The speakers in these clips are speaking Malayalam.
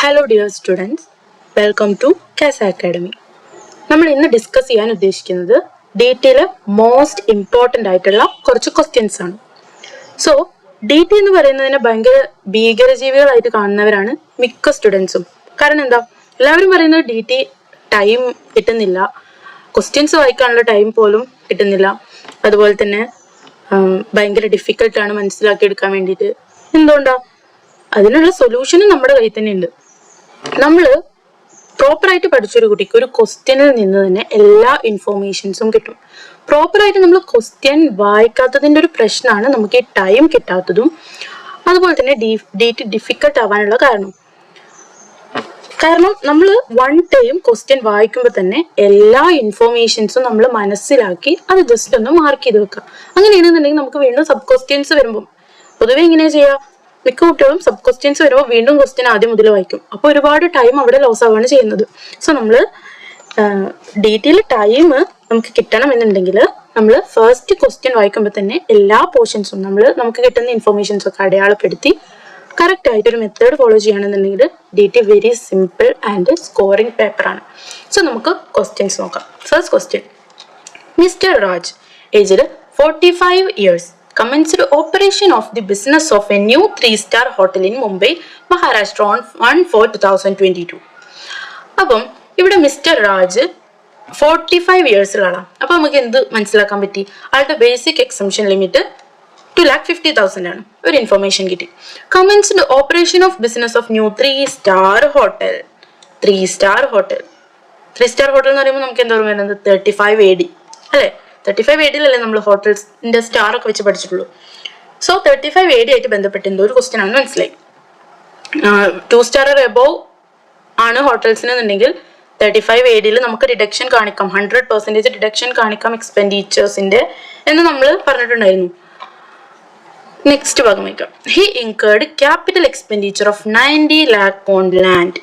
Hello dear students, welcome to CASA Academy. നമ്മൾ ഇന്ന് ഡിസ്കസ് ചെയ്യാൻ ഉദ്ദേശിക്കുന്നത് DTയിലെ മോസ്റ്റ് ഇമ്പോർട്ടൻ്റ് ആയിട്ടുള്ള കുറച്ച് ക്വസ്റ്റ്യൻസ് ആണ്. സോ DT എന്ന് പറയുന്നതിനെ ഭയങ്കര ഭീകരജീവികളായിട്ട് കാണുന്നവരാണ് മിക്ക സ്റ്റുഡൻസും. കാരണം എന്താ, എല്ലാവരും പറയുന്നത് DT ടൈം കിട്ടുന്നില്ല, ക്വസ്റ്റ്യൻസ് വായിക്കാനുള്ള ടൈം പോലും കിട്ടുന്നില്ല, അതുപോലെ തന്നെ ഭയങ്കര ഡിഫിക്കൽട്ടാണ് മനസ്സിലാക്കിയെടുക്കാൻ വേണ്ടിയിട്ട്. എന്തുകൊണ്ടാ? അതിനുള്ള സൊല്യൂഷനും നമ്മുടെ കയ്യിൽ തന്നെ ഉണ്ട്. നമ്മൾ പ്രോപ്പറായിട്ട് പഠിച്ചൊരു കുട്ടിക്ക് ഒരു ക്വസ്റ്റ്യനിൽ നിന്ന് തന്നെ എല്ലാ ഇൻഫോർമേഷൻസും കിട്ടും. പ്രോപ്പറായിട്ട് നമ്മൾ ക്വസ്റ്റ്യൻ വായിക്കാത്തതിൻ്റെ ഒരു പ്രശ്നമാണ് നമുക്ക് ഈ ടൈം കിട്ടാത്തതും അതുപോലെ തന്നെ DT ഡിഫിക്കൽട്ട് ആവാനുള്ള കാരണം നമ്മൾ വൺ ടൈം ക്വസ്റ്റ്യൻ വായിക്കുമ്പോൾ തന്നെ എല്ലാ ഇൻഫോർമേഷൻസും നമ്മൾ മനസ്സിലാക്കി അത് ജസ്റ്റ് ഒന്ന് മാർക്ക് ചെയ്ത് വെക്കുക. അങ്ങനെയാണെന്നുണ്ടെങ്കിൽ നമുക്ക് വീണ്ടും സബ് ക്വസ്റ്റ്യൻസ് വരുമ്പം പൊതുവെ ഇങ്ങനെ ചെയ്യുക, മിക്ക കുട്ടികളും സബ് ക്വസ്റ്റ്യൻസ് വരുമ്പോൾ വീണ്ടും ക്വസ്റ്റ്യൻ ആദ്യം മുതൽ വായിക്കും. അപ്പോൾ ഒരുപാട് ടൈം അവിടെ ലോസ് ആവുകയാണ് ചെയ്യുന്നത്. സോ നമ്മൾ DTയിൽ ടൈം നമുക്ക് കിട്ടണം എന്നുണ്ടെങ്കിൽ നമ്മൾ ഫസ്റ്റ് ക്വസ്റ്റ്യൻ വായിക്കുമ്പോൾ തന്നെ എല്ലാ പോർഷൻസും നമുക്ക് കിട്ടുന്ന ഇൻഫോർമേഷൻസ് ഒക്കെ അടയാളപ്പെടുത്തി കറക്റ്റ് ആയിട്ടൊരു മെത്തേഡ് ഫോളോ ചെയ്യുകയാണെന്നുണ്ടെങ്കിൽ DT very simple and scoring പേപ്പറാണ്. സോ നമുക്ക് ക്വസ്റ്റ്യൻസ് നോക്കാം. First question, mister Raj aged 45 years commenced operation of the business of a new 3-star hotel in Mumbai, Maharashtra on 1/4/2022. അപ്പം ഇവിടെ മിസ്റ്റർ രാജ് 45 ഇയേഴ്സിലാണ്. അപ്പം നമുക്ക് എന്ത് മനസ്സിലാക്കാൻ പറ്റി? ആളുടെ ബേസിക് എക്സംഷൻ ലിമിറ്റ് 2,50,000 ആണ്. ഒരു ഇൻഫർമേഷൻ കിട്ടി. Commenced operation of business of new 3-star hotel. 3-star hotel എന്ന് പറയുമ്പോൾ നമുക്ക് എന്താ പറയുന്നത്? 35 AD അല്ലേ? 35 AD നമ്മൾ ഹോട്ടൽസിന്റെ സ്റ്റാർ ഒക്കെ വെച്ച് പഠിച്ചിട്ടുള്ളൂ. സോ 35 AD ആയിട്ട് ബന്ധപ്പെട്ട് എന്തോ ഒരു ക്വസ്റ്റ്യൻ ആണെന്ന് മനസ്സിലായി. 2-star എബോവ് ആണ് ഹോട്ടൽസിനുണ്ടെങ്കിൽ 35 AD നമുക്ക് ഡിഡക്ഷൻ കാണിക്കാം, 100% ഡിഡക്ഷൻ കാണിക്കാം എക്സ്പെൻഡിച്ചേഴ്സിന്റെ എന്ന് നമ്മൾ പറഞ്ഞിട്ടുണ്ടായിരുന്നു. നെക്സ്റ്റ് ഭാഗം വയ്ക്കാം. He incurred capital expenditure of 90 lakh on land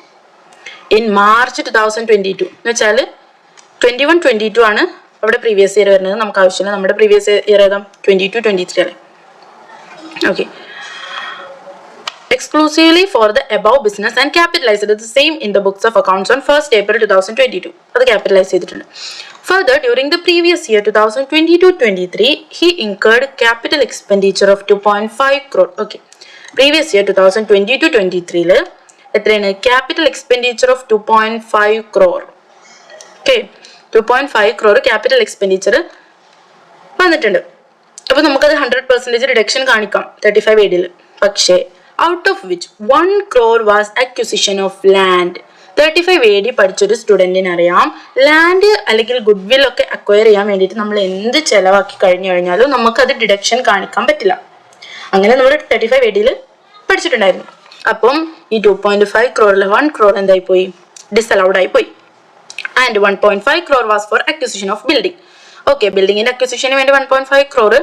in March 2022. എന്ന് വെച്ചാൽ 21-22 ആണ് അവിടെ പ്രീവിയസ് ഇയർ വരുന്നത്. നമുക്ക് ആവശ്യമില്ല, നമ്മുടെ പ്രീവിയസ് ഇയർ ഏതാ? 22-23 അല്ലേ? Okay. Exclusively for the above business and capitalized the same in the books of accounts on 1st April 2022. അത് capitalize ചെയ്തിട്ടുണ്ട്. Further, during the previous year 2022-23, he incurred capital expenditure of 2.5 crore. Okay. Previous year 2022-23 എത്രയാണ്? Capital expenditure of 2.5 crore. Okay. 2.5 crore capital expenditure വന്നിട്ടുണ്ട്. അപ്പോൾ നമുക്കത് 100% റിഡക്ഷൻ കാണിക്കാം 35 AD. പക്ഷേ out of which 1 crore was acquisition of land. 35 AD പഠിച്ചൊരു സ്റ്റുഡൻറ്റിന് അറിയാം, ലാൻഡ് അല്ലെങ്കിൽ ഗുഡ് വിൽ ഒക്കെ അക്വയർ ചെയ്യാൻ വേണ്ടിയിട്ട് നമ്മൾ എന്ത് ചെലവാക്കി കഴിഞ്ഞാലും നമുക്കത് ഡിഡക്ഷൻ കാണിക്കാൻ പറ്റില്ല. അങ്ങനെ നമ്മൾ 35 AD പഠിച്ചിട്ടുണ്ടായിരുന്നു. അപ്പം ഈ 2.5 crore 1 crore എന്തായി പോയി? ഡിസലൗഡ് ആയി പോയി. And 1.5 crore was for acquisition of building. Okay, ബിൽഡിങ്ങിന്റെ അക്വിസിഷന് വേണ്ടി 1.5 crore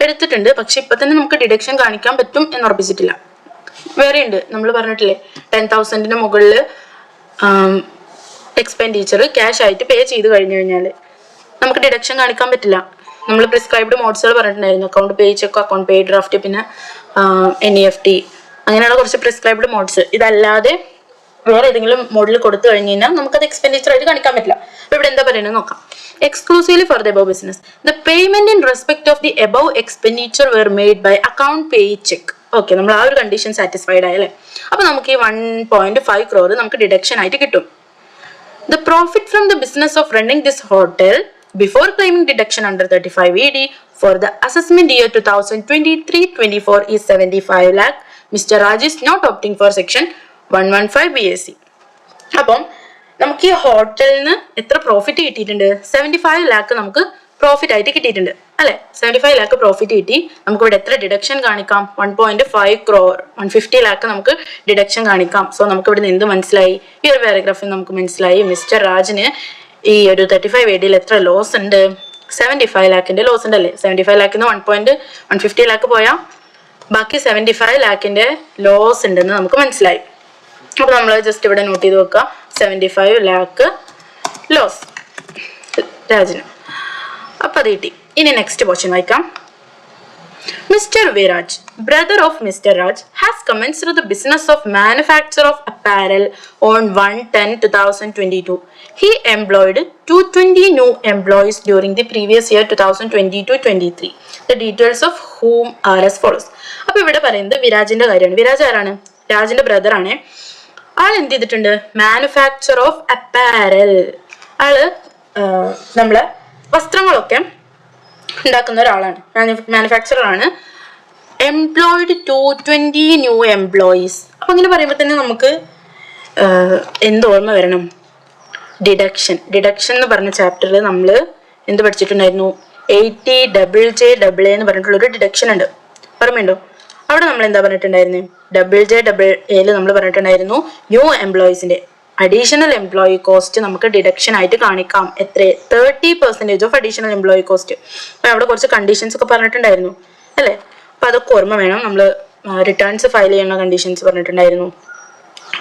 എടുത്തിട്ടുണ്ട്. പക്ഷെ ഇപ്പൊ തന്നെ നമുക്ക് ഡിഡക്ഷൻ കാണിക്കാൻ പറ്റും എന്ന് ഉറപ്പിച്ചിട്ടില്ല. വേറെ ഉണ്ട്, നമ്മൾ പറഞ്ഞിട്ടില്ലേ 10,000 മുകളിൽ എക്സ്പെൻഡിച്ചർ ക്യാഷ് ആയിട്ട് പേ ചെയ്ത് കഴിഞ്ഞാൽ നമുക്ക് ഡിഡക്ഷൻ കാണിക്കാൻ പറ്റില്ല. നമ്മൾ പ്രിസ്ക്രൈബ്ഡ് മോഡ്സുകൾ പറഞ്ഞിട്ടുണ്ടായിരുന്നു. അക്കൗണ്ട് പേ ചെക്ക്, അക്കൗണ്ട് പേ ഡ്രാഫ്റ്റ്, പിന്നെ NEFT, അങ്ങനെയുള്ള കുറച്ച് പ്രിസ്ക്രൈബ്ഡ് മോഡ്സ്. ഇതല്ലാതെ വേറെ ഏതെങ്കിലും മോഡൽ കൊടുത്തു കഴിഞ്ഞ് കഴിഞ്ഞാൽ നമുക്കത് എക്സ്പെൻഡിച്ചർ ആയിട്ട് കാണിക്കാൻ പറ്റില്ല. അപ്പൊ ഇവിടെ എന്താ പറയുന്നത് നോക്കാം. Exclusively for the above business the payment in respect of the above expenditure were made by account pay cheque. Okay, നമ്മൾ ആ ഒരു കണ്ടീഷൻ സാറ്റിസ്ഫൈഡ് ആയല്ലേ? അപ്പൊ നമുക്ക് ഈ 1.5 crore നമുക്ക് ഡിഡക്ഷൻ ആയിട്ട് കിട്ടും. The profit from the business of running this hotel before claiming deduction under 35 AD for the assessment year 2023-24 is 75 lakh. Mister Raj is not opting for section 115 BSc. അപ്പം നമുക്ക് ഈ ഹോട്ടലിന് എത്ര പ്രോഫിറ്റ് കിട്ടിയിട്ടുണ്ട്? 75 lakh നമുക്ക് പ്രോഫിറ്റ് ആയിട്ട് കിട്ടിയിട്ടുണ്ട് അല്ലെ? 75 lakh പ്രോഫിറ്റ് കിട്ടി. നമുക്ക് ഇവിടെ എത്ര ഡിഡക്ഷൻ കാണിക്കാം? 1.5 crore 150 lakh നമുക്ക് ഡിഡക്ഷൻ കാണിക്കാം. സോ നമുക്ക് ഇവിടെ നിന്ന് എന്ത് മനസ്സിലായി? ഈ ഒരു പാരഗ്രാഫിൽ നമുക്ക് മനസ്സിലായി മിസ്റ്റർ രാജിന് ഈ ഒരു 35 AD എത്ര ലോസ് ഉണ്ട്? 75 lakh ലോസ് ഉണ്ട് അല്ലേ? 75 lakh 150 lakh പോയാൽ ബാക്കി 75 lakh ലോസ് ഉണ്ടെന്ന് നമുക്ക് മനസ്സിലായി. അപ്പൊ നമ്മൾ ജസ്റ്റ് ഇവിടെ നോട്ട് ചെയ്ത് വെക്കുക, 75 lakh ലോസ് രാജിന്. അപ്പൊ അത് കിട്ടി. ഇനി നെക്സ്റ്റ് പോർഷൻ വായിക്കാം. Mr. Viraj, brother of Mr. Raj, has commenced the business of manufacture of apparel on 1/10/2022. He employed 220 new employees during the previous year 2022-23. The details of whom are as follows. അപ്പോൾ ഇവിടെ പറയുന്നത് വിരാജിന്റെ കാര്യമാണ്. വിരാജ് ആരാണ്? രാജിന്റെ ബ്രദർ ആണ്. ആൾ എന്ത് ചെയ്തിട്ടുണ്ട്? Manufacture of apparel. ആള് നമ്മളെ വസ്ത്രങ്ങളൊക്കെ ഉണ്ടാക്കുന്ന ഒരാളാണ്, മാനുഫാക്ചറർ ആണ്. Employed 220 new employees. അപ്പൊ അങ്ങനെ പറയുമ്പോൾ തന്നെ നമുക്ക് എന്ത് ഓർമ്മ വരണം? ഡിഡക്ഷൻ എന്ന് പറഞ്ഞ ചാപ്റ്ററിൽ നമ്മൾ എന്ത് പഠിച്ചിട്ടുണ്ടായിരുന്നു? 80JJA എന്ന് പറഞ്ഞിട്ടുള്ളൊരു ഡിഡക്ഷൻ ഉണ്ട്, ഓർമ്മയുണ്ടോ? അവിടെ നമ്മൾ എന്താ പറഞ്ഞിട്ടുണ്ടായിരുന്നത്? JJAയിൽ നമ്മൾ പറഞ്ഞിട്ടുണ്ടായിരുന്നു ന്യൂ എംപ്ലോയീസിന്റെ അഡീഷണൽ എംപ്ലോയി കോസ്റ്റ് നമുക്ക് ഡിഡക്ഷൻ ആയിട്ട് കാണിക്കാം. എത്ര? 30% ഓഫ് അഡീഷണൽ എംപ്ലോയി കോസ്റ്റ്. അപ്പൊ അവിടെ കുറച്ച് കണ്ടീഷൻസ് ഒക്കെ പറഞ്ഞിട്ടുണ്ടായിരുന്നു അല്ലെ? അപ്പൊ അതൊക്കെ ഓർമ്മ വേണം. നമ്മൾ റിട്ടേൺസ് ഫയൽ ചെയ്യുന്ന കണ്ടീഷൻസ് പറഞ്ഞിട്ടുണ്ടായിരുന്നു.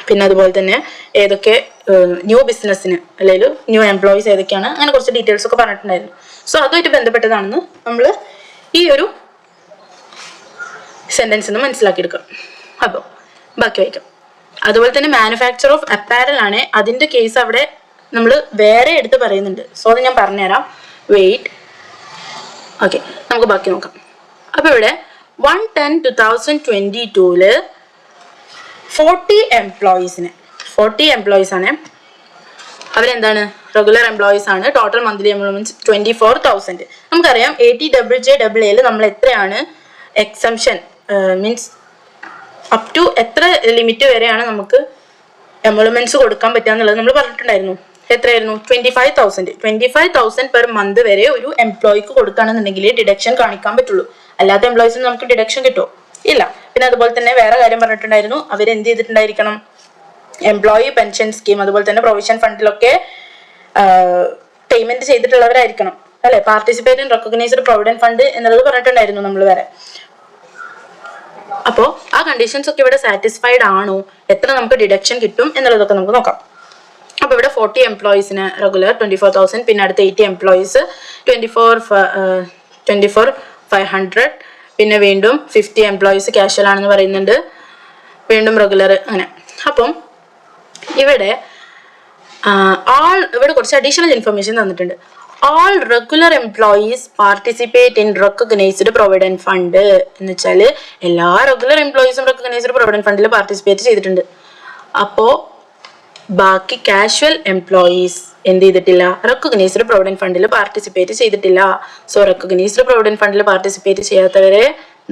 പിന്നെ അതുപോലെ തന്നെ ഏതൊക്കെ ന്യൂ ബിസിനസ്സിന് അല്ലെങ്കിൽ ന്യൂ എംപ്ലോയീസ് ഏതൊക്കെയാണ്, അങ്ങനെ കുറച്ച് ഡീറ്റെയിൽസ് ഒക്കെ പറഞ്ഞിട്ടുണ്ടായിരുന്നു. സോ അതുമായിട്ട് ബന്ധപ്പെട്ടതാണെന്ന് നമ്മൾ ഈ ഒരു സെന്റൻസ് നിന്ന് മനസ്സിലാക്കിയെടുക്കാം. അപ്പോൾ ബാക്കി വായിക്കാം. അതുപോലെ തന്നെ മാനുഫാക്ചർ ഓഫ് അപ്പാരൽ ആണ്. അതിന്റെ കേസ് അവിടെ നമ്മൾ വേറെ എടുത്ത് പറയുന്നുണ്ട്. സോ അത് ഞാൻ പറഞ്ഞുതരാം, വെയിറ്റ്. ഓക്കെ, നമുക്ക് ബാക്കി നോക്കാം. അപ്പൊ ഇവിടെ 1/10/2022 40 എംപ്ലോയീസ് ആണ്. അവരെന്താണ്? റെഗുലർ എംപ്ലോയീസ് ആണ്. Total monthly employment 24,000. നമുക്കറിയാം 80JJAയിൽ നമ്മൾ എത്രയാണ് എക്സംഷൻ, മീൻസ് അപ് ടു എത്ര ലിമിറ്റ് വരെയാണ് നമുക്ക് എംപ്ലോയ്മെന്റ്സ് കൊടുക്കാൻ പറ്റുക എന്നുള്ളത് നമ്മൾ പറഞ്ഞിട്ടുണ്ടായിരുന്നു. എത്രയായിരുന്നു? 25,000 പെർ മന്ത് വരെ ഒരു എംപ്ലോയിക്ക് കൊടുക്കുകയാണെന്നുണ്ടെങ്കിൽ ഡിഡക്ഷൻ കാണിക്കാൻ പറ്റുള്ളൂ. അല്ലാത്ത എംപ്ലോയീസിന് നമുക്ക് ഡിഡക്ഷൻ കിട്ടുമോ? ഇല്ല. പിന്നെ അതുപോലെ തന്നെ വേറെ കാര്യം പറഞ്ഞിട്ടുണ്ടായിരുന്നു, അവരെന്ത് ചെയ്തിട്ടുണ്ടായിരിക്കണം? എംപ്ലോയി പെൻഷൻ സ്കീം അതുപോലെ തന്നെ പ്രൊവിഷൻ ഫണ്ടിലൊക്കെ പേയ്മെന്റ് ചെയ്തിട്ടുള്ളവരായിരിക്കണം അല്ലെ? Participate in recognised provident fund എന്നുള്ളത് പറഞ്ഞിട്ടുണ്ടായിരുന്നു നമ്മൾ വേറെ. അപ്പോൾ ആ കണ്ടീഷൻസ് ഒക്കെ ഇവിടെ സാറ്റിസ്ഫൈഡ് ആണോ? എത്ര നമുക്ക് ഡിഡക്ഷൻ കിട്ടും എന്നുള്ളതൊക്കെ നമുക്ക് നോക്കാം. അപ്പൊ ഇവിടെ 40 എംപ്ലോയീസിന് റെഗുലർ 24,000, പിന്നെ അടുത്ത 80 എംപ്ലോയീസ് 24,500, പിന്നെ വീണ്ടും 50 എംപ്ലോയീസ് കാഷ്വൽ ആണെന്ന് പറയുന്നുണ്ട്, വീണ്ടും റെഗുലർ, അങ്ങനെ. അപ്പം ഇവിടെ കുറച്ച് അഡീഷണൽ ഇൻഫർമേഷൻ തന്നിട്ടുണ്ട്. All regular employees participate in recognized provident fund. എന്ന് വെച്ചാൽ എല്ലാ റെഗുലർ എംപ്ലോയീസും റെക്കഗ്നൈസ്ഡ് പ്രൊവിഡന്റ് ഫണ്ടിൽ പാർട്ടിസിപ്പേറ്റ് ചെയ്തിട്ടുണ്ട്. അപ്പോ ബാക്കി കാഷ്വൽ എംപ്ലോയീസ് എന്ത് ചെയ്തിട്ടില്ല? റെക്കഗ്നൈസ്ഡ് പ്രൊവിഡന്റ് ഫണ്ടിൽ പാർട്ടിസിപ്പേറ്റ് ചെയ്തിട്ടില്ല. സോ റെക്കഗ്നൈസ്ഡ് പ്രൊവിഡന്റ് ഫണ്ടിൽ പാർട്ടിസിപ്പേറ്റ് ചെയ്യാത്തവരെ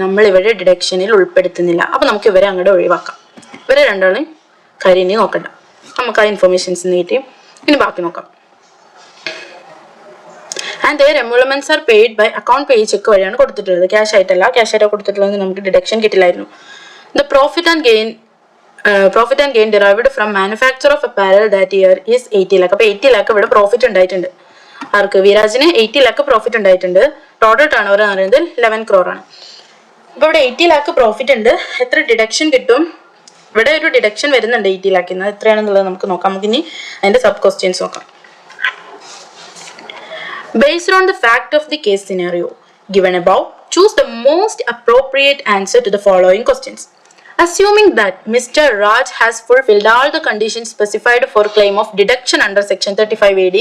നമ്മൾ ഇവിടെ ഡിഡക്ഷനിൽ ഉൾപ്പെടുത്തുന്നില്ല. അപ്പൊ നമുക്ക് ഇവരെ അങ്ങോട്ട് ഒഴിവാക്കാം. ഇവരെ രണ്ടാളും കാര്യം ഇനി നോക്കണ്ട, നമുക്ക് ആ ഇൻഫർമേഷൻസ് കിട്ടി. ഇനി ബാക്കി നോക്കാം. And their emoluments are paid by account pay check വഴിയാണ് കൊടുത്തിട്ടുള്ളത്, ക്യാഷ് ആയിട്ടല്ല. ക്യാഷ് ആയിട്ട് കൊടുത്തിട്ടുള്ളത് നമുക്ക് deduction കിട്ടില്ലായിരുന്നു. The profit and gain derived from manufacture of apparel that year is 80 lakh. അപ്പോൾ 80 lakh ഇവിടെ പ്രോഫിറ്റ് ഉണ്ടായിട്ടുണ്ട്. ആർക്ക്? വിരാജിന് 80 lakh പ്രോഫിറ്റ് ഉണ്ടായിട്ടുണ്ട്. ടോട്ടൽ ടേൺ ഓവർ എന്ന് പറയുന്നത് 11 crore ആണ്. അപ്പോൾ ഇവിടെ 80 lakh പ്രോഫിറ്റ് ഉണ്ട്. എത്ര ഡിഡക്ഷൻ കിട്ടും? ഇവിടെ ഒരു ഡിഡക്ഷൻ വരുന്നുണ്ട് 80 lakh. എത്രയാണെന്നുള്ളത് നമുക്ക് നോക്കാം. നമുക്ക് ഇനി അതിന്റെ സബ് ക്വസ്റ്റ്യൻസ് നോക്കാം. Based on the fact of the case scenario given above, choose the most appropriate answer to the following questions. Assuming that Mr. Raj has fulfilled all the conditions specified for claim of deduction under section 35AD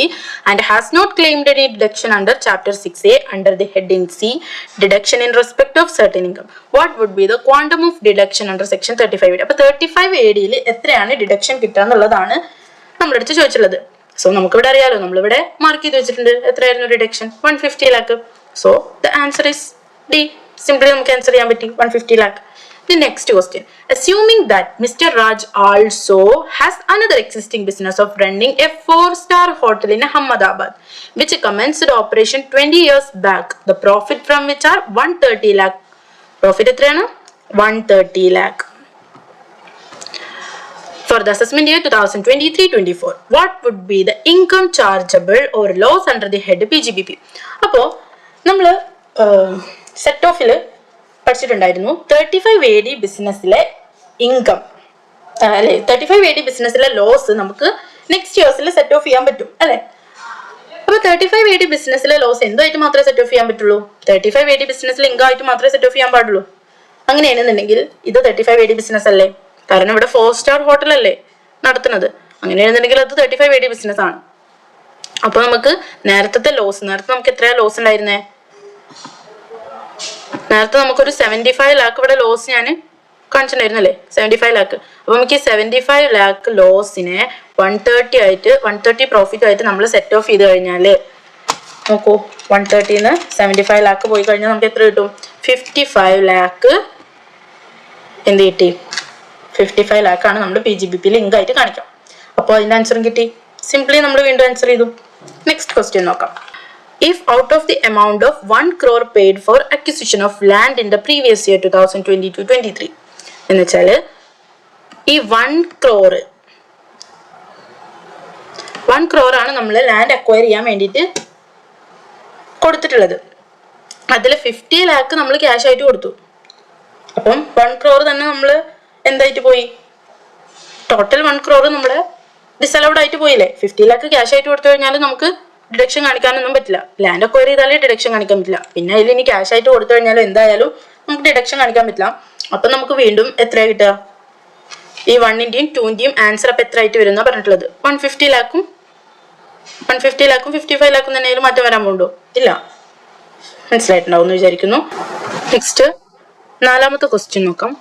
and has not claimed any deduction under chapter 6A under the heading C, deduction in respect of certain income, what would be the quantum of deduction under section 35AD? അപ്പോൾ 35AD എത്രയാണ് ഡിഡക്ഷൻ കിട്ടുക എന്നുള്ളതാണ് നമ്മുടെ അടുത്ത് ചോദിച്ചുള്ളത്. സോ നമുക്കിവിടെ അറിയാലോ, നമ്മളിവിടെ മാർക്ക് ചെയ്ത് വെച്ചിട്ടുണ്ട്. എത്രയായിരുന്നു deduction? 150 lakh. So the answer is D. Simply നമുക്ക് ആൻസർ ചെയ്യാൻ പറ്റി, 150 lakh. The next question. Assuming that Mr. Raj also has another existing business of running a 4-star hotel in Ahmedabad, which commenced operation 20 years back, the profit from which are 130 lakh. Profit എത്രയാണ്? 130 lakh. For the assessment year 2023-24, what would be the income chargeable or loss under the head PGBP? അപ്പോൾ നമ്മൾ സെറ്റ് ഓഫിൽ പഠിച്ചിട്ടുണ്ടായിരുന്നു 35AD ബിസിനസ്സിലെ ഇൻകം അല്ലെ, 35AD ബിസിനസ്സിലെ ലോസ് നമുക്ക് നെക്സ്റ്റ് ഇയേഴ്സിൽ സെറ്റ് ഓഫ് ചെയ്യാൻ പറ്റും അല്ലെ. അപ്പോൾ 3580 ബിസിനസ്സിലെ ലോസ് എന്തായിട്ട് മാത്രമേ സെറ്റ് ഓഫ് ചെയ്യാൻ പറ്റുള്ളൂ? 3580 ബിസിനസ്സിൽ ഇൻകം ആയിട്ട് മാത്രമേ സെറ്റ് ഓഫ് ചെയ്യാൻ പാടുള്ളൂ. അങ്ങനെയാണെന്നുണ്ടെങ്കിൽ ഇത് 3580 ബിസിനസ് അല്ലേ? കാരണം ഇവിടെ 4 സ്റ്റാർ ഹോട്ടൽ അല്ലേ നടത്തുന്നത്. അങ്ങനെയാണെന്നുണ്ടെങ്കിൽ അത് 3580 ബിസിനസ് ആണ്. അപ്പൊ നമുക്ക് നേരത്തെ നമുക്ക് എത്രയാ ലോസ് ഉണ്ടായിരുന്നേ? നേരത്തെ നമുക്കൊരു 75 ലാക്ക് ഇവിടെ ലോസ് ഞാൻ കാണിച്ചിട്ടുണ്ടായിരുന്നു അല്ലേ? 75 ലാക്ക്. അപ്പൊ നമുക്ക് ഈ 75 ലാക്ക് ലോസിനെ 130 പ്രോഫിറ്റ് ആയിട്ട് നമ്മൾ സെറ്റ് ഓഫ് ചെയ്ത് കഴിഞ്ഞാല് നോക്കൂ, 130 75 ലാക്ക് പോയി കഴിഞ്ഞാൽ നമുക്ക് എത്ര കിട്ടും? 55 ലാക്ക് എന്ത് കിട്ടി? 55 ലാക്കാണ് നമ്മൾ PGBP ലിങ്ക് ആയിട്ട് കാണിക്കാം. അപ്പോൾ അതിന്റെ ആൻസറും കിട്ടി. സിംപ്ലി നമ്മൾ വീണ്ടും ആൻസർ ചെയ്തു. നെക്സ്റ്റ് ക്വസ്റ്റ്യൻ നോക്കാം. If out of the amount of 1 crore paid for acquisition of land in the previous year 2022-23 എന്ന് വെച്ചാൽ ഈ 1 crore ആണ് നമ്മൾ ലാൻഡ് അക്വയർ ചെയ്യാൻ വേണ്ടിയിട്ട് കൊടുത്തിട്ടുള്ളത്. അതിൽ 50 ലാക്ക് നമ്മൾ ക്യാഷ് ആയിട്ട് കൊടുത്തു. അപ്പം 1 crore തന്നെ നമ്മൾ എന്തായിട്ട് പോയി? ടോട്ടൽ 1 crore നമ്മൾ ഡിസലൗഡ് ആയിട്ട് പോയില്ലേ? 50 ലാക്ക് ക്യാഷ് ആയിട്ട് കൊടുത്തു കഴിഞ്ഞാൽ നമുക്ക് ഡിഡക്ഷൻ കാണിക്കാനൊന്നും പറ്റില്ല. ലാൻഡ് അക്വയർ ചെയ്താലേ ഡിഡക്ഷൻ കാണിക്കാൻ പറ്റില്ല. പിന്നെ അതിൽ ഇനി ക്യാഷ് ആയിട്ട് കൊടുത്തു കഴിഞ്ഞാലും എന്തായാലും നമുക്ക് ഡിഡക്ഷൻ കാണിക്കാൻ പറ്റില്ല. അപ്പൊ നമുക്ക് വീണ്ടും എത്രയാണ് കിട്ടുക? ഈ 1-ന്റെയും 2-ന്റെയും ആൻസർ അപ്പൊ എത്ര ആയിട്ട് വരുന്ന പറഞ്ഞിട്ടുള്ളത്? 150 ലാക്കും 55 ലാക്കും തന്നെ മാറ്റം വരാൻ പോകണ്ടോ? ഇല്ല. മനസ്സിലായിട്ടുണ്ടാവും എന്ന് വിചാരിക്കുന്നു. നെക്സ്റ്റ് 4ാമത്തെ ക്വസ്റ്റ്യൻ നോക്കാം.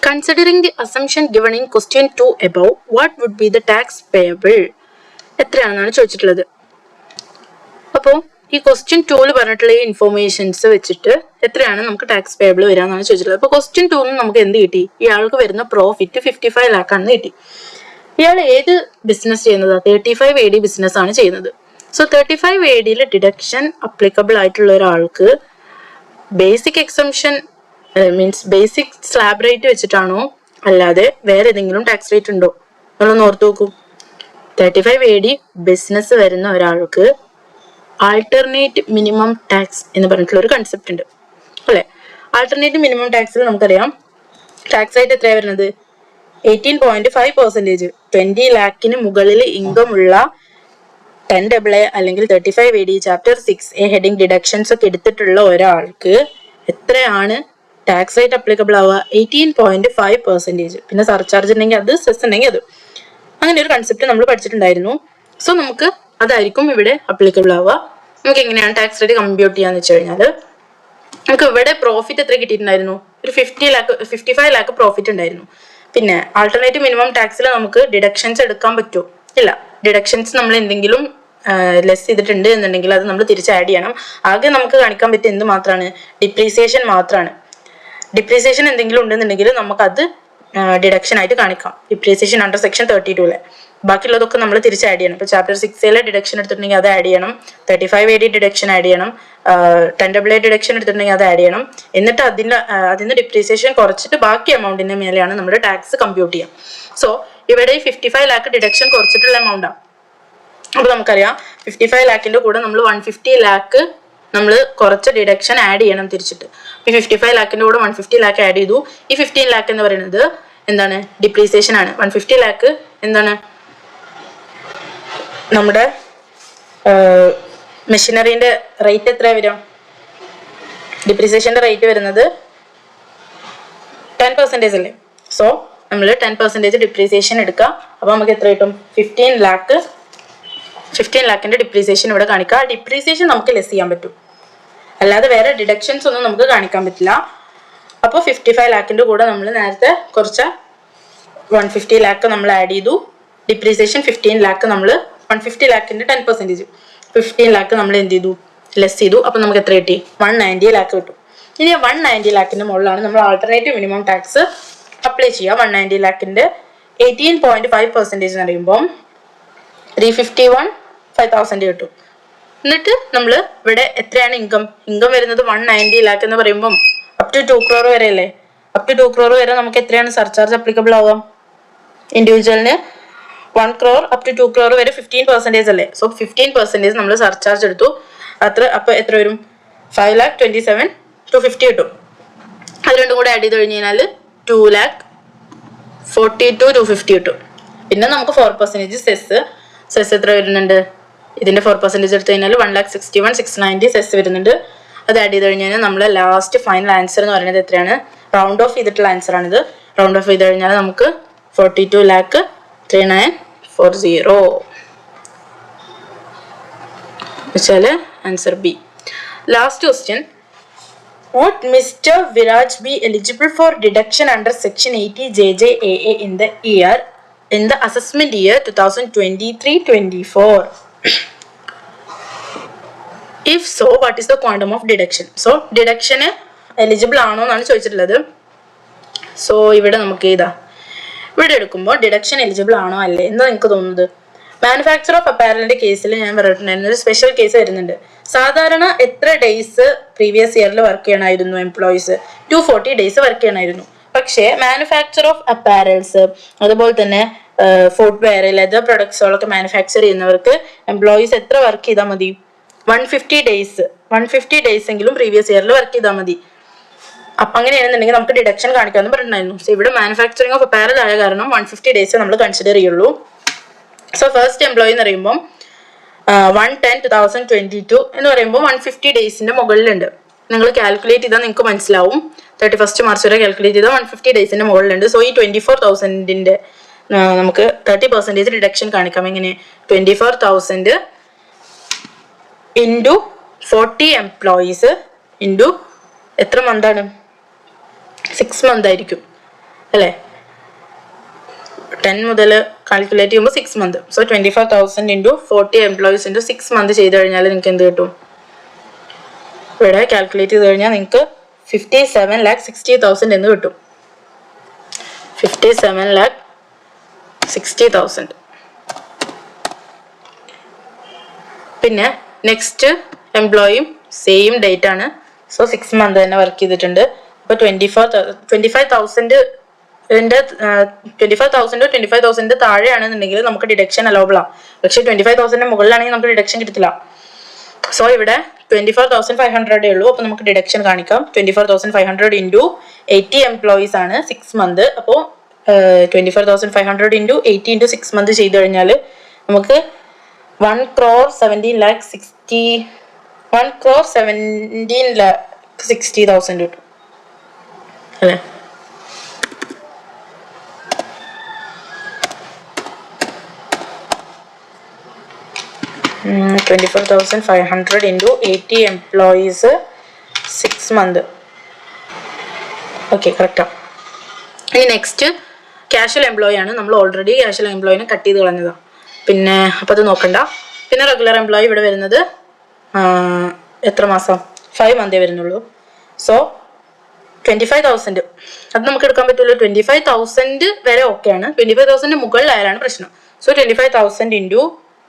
Considering the assumption given in question 2 above, what would be the tax payable? എത്രയാണെന്നാണ് ചോദിച്ചിട്ടുള്ളത്. അപ്പോൾ ഈ ക്വസ്റ്റ്യൻ 2 പറഞ്ഞിട്ടുള്ള ഈ ഇൻഫോർമേഷൻസ് വെച്ചിട്ട് എത്രയാണ് നമുക്ക് ടാക്സ് പേയബിൾ വരാമെന്നാണ് ചോദിച്ചിട്ടുള്ളത്. അപ്പോൾ ക്വസ്റ്റ്യൻ 2 നമുക്ക് എന്ത് കിട്ടി? ഇയാൾക്ക് വരുന്ന പ്രോഫിറ്റ് 55 ലാക്കാണെന്ന് കിട്ടി. ഇയാൾ ഏത് ബിസിനസ് ചെയ്യുന്നത്? 35AD ബിസിനസ് ആണ് ചെയ്യുന്നത്. സോ 35ADയിൽ ഡിഡക്ഷൻ അപ്ലിക്കബിൾ ആയിട്ടുള്ള ഒരാൾക്ക് basic exemption means basic slab rate വെച്ചിട്ടാണോ അല്ലാതെ വേറെ ഏതെങ്കിലും ടാക്സ് റേറ്റ് ഉണ്ടോ? നമ്മളൊന്ന് ഓർത്ത് നോക്കൂ. 35AD ബിസിനസ് വരുന്ന ഒരാൾക്ക് ആൾട്ടർനേറ്റ് മിനിമം ടാക്സ് എന്ന് പറഞ്ഞിട്ടുള്ള ഒരു കൺസെപ്റ്റ് ഉണ്ട് അല്ലെ? ആൾട്ടർനേറ്റ് മിനിമം ടാക്സിൽ നമുക്കറിയാം ടാക്സ് റേറ്റ് എത്രയാണ് വരുന്നത്? 18.5%. 20 ലാക്കിന് മുകളിൽ ഇൻകം ഉള്ള 10AA അല്ലെങ്കിൽ 35AD chapter 6A heading deductions ഒക്കെ എടുത്തിട്ടുള്ള ഒരാൾക്ക് എത്രയാണ് ടാക്സ് റേറ്റ് അപ്ലിക്കബിൾ ആവുക? 18.5%. പിന്നെ സർചാർജ് ഉണ്ടെങ്കിൽ അത്, സെസ് ഉണ്ടെങ്കിൽ അത്. അങ്ങനെ ഒരു കൺസെപ്റ്റ് നമ്മൾ പഠിച്ചിട്ടുണ്ടായിരുന്നു. സോ നമുക്ക് അതായിരിക്കും ഇവിടെ അപ്ലിക്കബിൾ ആവുക. നമുക്ക് എങ്ങനെയാണ് ടാക്സ് റേറ്റ് കമ്പ്യൂട്ട് ചെയ്യാന്ന് വെച്ച് കഴിഞ്ഞാൽ നമുക്ക് ഇവിടെ പ്രോഫിറ്റ് എത്ര കിട്ടിയിട്ടുണ്ടായിരുന്നു? ഒരു 55 ലാക്ക് പ്രോഫിറ്റ് ഉണ്ടായിരുന്നു. പിന്നെ ആൾട്ടർനേറ്റീവ് മിനിമം ടാക്സിൽ നമുക്ക് ഡിഡക്ഷൻസ് എടുക്കാൻ പറ്റുമോ? ഇല്ല. ഡിഡക്ഷൻസ് നമ്മൾ എന്തെങ്കിലും ലെസ് ചെയ്തിട്ടുണ്ട് എന്നുണ്ടെങ്കിൽ അത് നമ്മൾ തിരിച്ച് ആഡ് ചെയ്യണം. ആകെ നമുക്ക് കാണിക്കാൻ പറ്റിയ എന്ത് മാത്രമാണ്? ഡിപ്രീസിയേഷൻ മാത്രമാണ്. ഡിപ്രീസിയേഷൻ എന്തെങ്കിലും ഉണ്ടെന്നുണ്ടെങ്കിൽ നമുക്കത് ഡിഡക്ഷൻ ആയിട്ട് കാണിക്കാം. Depreciation under section 32. ബാക്കിയുള്ളതൊക്കെ നമ്മൾ തിരിച്ച് ആഡ് ചെയ്യണം. ഇപ്പോൾ ചാപ്റ്റർ 6A ഡിഡക്ഷൻ എടുത്തിട്ടുണ്ടെങ്കിൽ അത് ആഡ് ചെയ്യണം. 35AD ഡിഡക്ഷൻ ആഡ് ചെയ്യണം. 10AA ഡിഡക്ഷൻ എടുത്തിട്ടുണ്ടെങ്കിൽ അത് ആഡ് ചെയ്യണം. എന്നിട്ട് അതിന് ഡിപ്രീസിയേഷൻ കുറച്ചിട്ട് ബാക്കി എമൗണ്ടിന്റെ മേലെയാണ് നമ്മൾ ടാക്സ് കമ്പ്യൂട്ട് ചെയ്യാം. സോ ഇവിടെ 55 ലാക്ക് ഡിഡക്ഷൻ കുറച്ചിട്ടുള്ള എമൗണ്ടാണ്. അപ്പൊ നമുക്കറിയാം 55 ലാക്കിന്റെ കൂടെ നമ്മൾ 150 ലാക്ക് നമ്മൾ കുറച്ച് ഡിഡക്ഷൻ ആഡ് ചെയ്യണം തിരിച്ചിട്ട്. ഈ 55 ലാക്കിന്റെ കൂടെ 150 ലാക്ക് ആഡ് ചെയ്തു. ഈ 15 ലാക്ക് എന്ന് പറയുന്നത് എന്താണ്? ഡിപ്രീസിയേഷൻ ആണ്. 150 ലാക്ക് എന്താണ്? നമ്മുടെ മെഷീനറിന്റെ റേറ്റ് എത്ര വരും? ഡിപ്രീസിയേഷന്റെ റേറ്റ് വരുന്നത് 10% അല്ലേ? സോ നമ്മൾ 10% ഡിപ്രീസിയേഷൻ എടുക്കുക. അപ്പൊ നമുക്ക് എത്ര കിട്ടും? 15 ലാക്കിന്റെ ഡിപ്രീസിയേഷൻ ഇവിടെ കാണിക്കുക. ആ ഡിപ്രീസിയേഷൻ നമുക്ക് ലെസ് ചെയ്യാൻ പറ്റും, അല്ലാതെ വേറെ ഡിഡക്ഷൻസ് ഒന്നും നമുക്ക് കാണിക്കാൻ പറ്റില്ല. അപ്പോൾ 55 ലാക്കിന്റെ കൂടെ നമ്മൾ നേരത്തെ കുറച്ച് 150 ലാക്ക് നമ്മൾ ആഡ് ചെയ്തു. ഡിപ്രീസിയേഷൻ 15 ലാക്ക് നമ്മൾ 150 ലാക്കിന്റെ 10%. 15 ലാക്ക് നമ്മൾ എന്ത് ചെയ്തു? ലെസ് ചെയ്തു. അപ്പൊ നമുക്ക് എത്ര കിട്ടി? 190 ലാക്ക് കിട്ടും. ഇനി 190 ലാക്കിന്റെ മുകളിലാണ് നമ്മൾ ആൾട്ടർനേറ്റീവ് മിനിമം ടാക്സ് അപ്ലൈ ചെയ്യുക. 190 ലാക്കിന്റെ 18.5% എന്ന് പറയുമ്പോൾ 351,5,000 കിട്ടും. എന്നിട്ട് നമ്മൾ ഇവിടെ എത്രയാണ് ഇൻകം വരുന്നത്? 190 ലാക്ക് എന്ന് പറയുമ്പോൾ അപ് ടു 2 crore വരെ അല്ലേ? അപ് ടു 2 crore വരെ നമുക്ക് എത്രയാണ് സർചാർജ് അപ്ലിക്കബിൾ ആവുക? ഇൻഡിവിജ്വലിന് 1 crore അപ് ടു 2 crore വരെ 15% അല്ലേ? സോ 15% നമ്മൾ സർചാർജ് എടുത്തു. അപ്പൊ എത്ര വരും? 5,27,250 കിട്ടും. അത് രണ്ടും കൂടെ ആഡ് ചെയ്ത് കഴിഞ്ഞ് കഴിഞ്ഞാൽ 2,42,250 കിട്ടും. പിന്നെ നമുക്ക് 4% സെസ് എത്ര വരുന്നുണ്ട്? ഇതിൻ്റെ 4% എടുത്തു കഴിഞ്ഞാൽ 1,61,690 സെസ് വരുന്നുണ്ട്. അത് ആഡ് ചെയ്ത് കഴിഞ്ഞാൽ നമ്മളെ ലാസ്റ്റ് ഫൈനൽ ആൻസർ എന്ന് പറയുന്നത് എത്രയാണ്? റൗണ്ട് ഓഫ് ചെയ്തിട്ടുള്ള ആൻസർ ആണിത്. റൗണ്ട് ഓഫ് ചെയ്ത് കഴിഞ്ഞാൽ നമുക്ക് 42,39,40 വെച്ചാൽ answer B. Last question, would Mr. Viraj be eligible for deduction under section 80 JJAA in the assessment year 2023-24? If so, what is the quantum of deduction? So deduction eligible ആണോ എന്നാണ് ചോദിച്ചിട്ടുള്ളത്. സോ ഇവിടെ നമുക്ക് ഇവിടെ എടുക്കുമ്പോൾ ഡിഡക്ഷൻ എലിജിബിൾ ആണോ അല്ലേ എന്ന് എനിക്ക് തോന്നുന്നത്. മാനുഫാക്ചർ ഓഫ് അപ്പാരലിന്റെ കേസിൽ ഞാൻ പറഞ്ഞിട്ടുണ്ടായിരുന്നു ഒരു സ്പെഷ്യൽ കേസ് വരുന്നുണ്ട്. സാധാരണ എത്ര ഡേയ്സ് പ്രീവിയസ് ഇയറിൽ വർക്ക് ചെയ്യണമായിരുന്നു എംപ്ലോയീസ്? 240 days വർക്ക് ചെയ്യണമായിരുന്നു. പക്ഷേ മാനുഫാക്ചർ ഓഫ് അപ്പാരൽസ് അതുപോലെ തന്നെ ഫുട്വെയർ ലെതർ പ്രൊഡക്ട്സുകളൊക്കെ മാനുഫാക്ചർ ചെയ്യുന്നവർക്ക് എംപ്ലോയീസ് എത്ര വർക്ക് ചെയ്താൽ മതി? 150 days എങ്കിലും പ്രീവിയസ് ഇയറിൽ വർക്ക് ചെയ്താൽ മതി. അപ്പം അങ്ങനെയാണെന്നുണ്ടെങ്കിൽ നമുക്ക് ഡിഡക്ഷൻ കാണിക്കാമെന്ന് പറഞ്ഞിട്ടുണ്ടായിരുന്നു. സോ ഇവിടെ മാനുഫാക്ചറിങ് ഓഫ് അപ്പാരൽ ആയ കാരണം 150 days നമ്മൾ കൺസിഡർ ചെയ്യുള്ളൂ. സോ ഫസ്റ്റ് എംപ്ലോയി എന്ന് പറയുമ്പോൾ 1/10/2022 എന്ന് പറയുമ്പോൾ 150 daysന്റെ മുകളിലുണ്ട്. നിങ്ങൾ കാൽക്കുലേറ്റ് ചെയ്താൽ നിങ്ങൾക്ക് മനസ്സിലാവും. 31st March വരെ കാൽക്കുലേറ്റ് ചെയ്താൽ 150 daysന്റെ മുകളിലുണ്ട്. സോ ഈ 24,000ന്റെ നമുക്ക് 30% ഡിഡക്ഷൻ കാണിക്കാം. എങ്ങനെ? 24,000 ഇൻറ്റു 40 employees ഇൻറ്റു എത്ര മന്താണ്? 6 months ആയിരിക്കും അല്ലേ? 10 മുതൽ കാൽക്കുലേറ്റ് ചെയ്യുമ്പോൾ 6 months. So 24,000 into 40 employees into 6 months ചെയ്ത് കഴിഞ്ഞാൽ നിങ്ങൾക്ക് എന്ത് കിട്ടും? ഇവിടെ കാൽക്കുലേറ്റ് ചെയ്ത് കഴിഞ്ഞാൽ നിങ്ങൾക്ക് 57,60,000 എന്ന് കിട്ടും. 57,60,000. പിന്നെ നെക്സ്റ്റ് എംപ്ലോയിയും സെയിം ഡേറ്റ് ആണ്. സോ 6 months തന്നെ വർക്ക് ചെയ്തിട്ടുണ്ട്. അപ്പോൾ 25,000 താഴെയാണെന്നുണ്ടെങ്കിൽ നമുക്ക് ഡിഡക്ഷൻ അലൗബിൾ ആണ്. പക്ഷേ 25,000 മുകളിലാണെങ്കിൽ നമുക്ക് ഡിഡക്ഷൻ കിട്ടത്തില്ല. സോ ഇവിടെ 24,500 ഉള്ളൂ. അപ്പോൾ നമുക്ക് ഡിഡക്ഷൻ കാണിക്കാം. 24,500 ഇൻറ്റു 80 employees ആണ് 6 months. അപ്പോൾ 24,500 ഇൻറ്റു 80 ഇൻറ്റു 6 months ചെയ്ത് കഴിഞ്ഞാൽ നമുക്ക് 1,17,60,000 കിട്ടും അല്ലേ? 24,500 ഇൻറ്റു 80 employees 6 months. ഓക്കെ, കറക്റ്റാണ്. ഇനി നെക്സ്റ്റ് ക്യാഷ്വൽ എംപ്ലോയി ആണ്. നമ്മൾ ഓൾറെഡി ക്യാഷ്വൽ എംപ്ലോയിനെ കട്ട് ചെയ്ത് കളഞ്ഞതാണ്. പിന്നെ അപ്പോൾ അത് നോക്കണ്ട. പിന്നെ റെഗുലർ എംപ്ലോയി ഇവിടെ വരുന്നത് എത്ര മാസം? 5 months വരുന്നുള്ളൂ. സോ 25,000 അത് നമുക്ക് എടുക്കാൻ പറ്റുള്ളൂ. 25,000 വരെ ഓക്കെയാണ്. 25,000 മുകളിലായാലാണ് പ്രശ്നം. So 25,000 into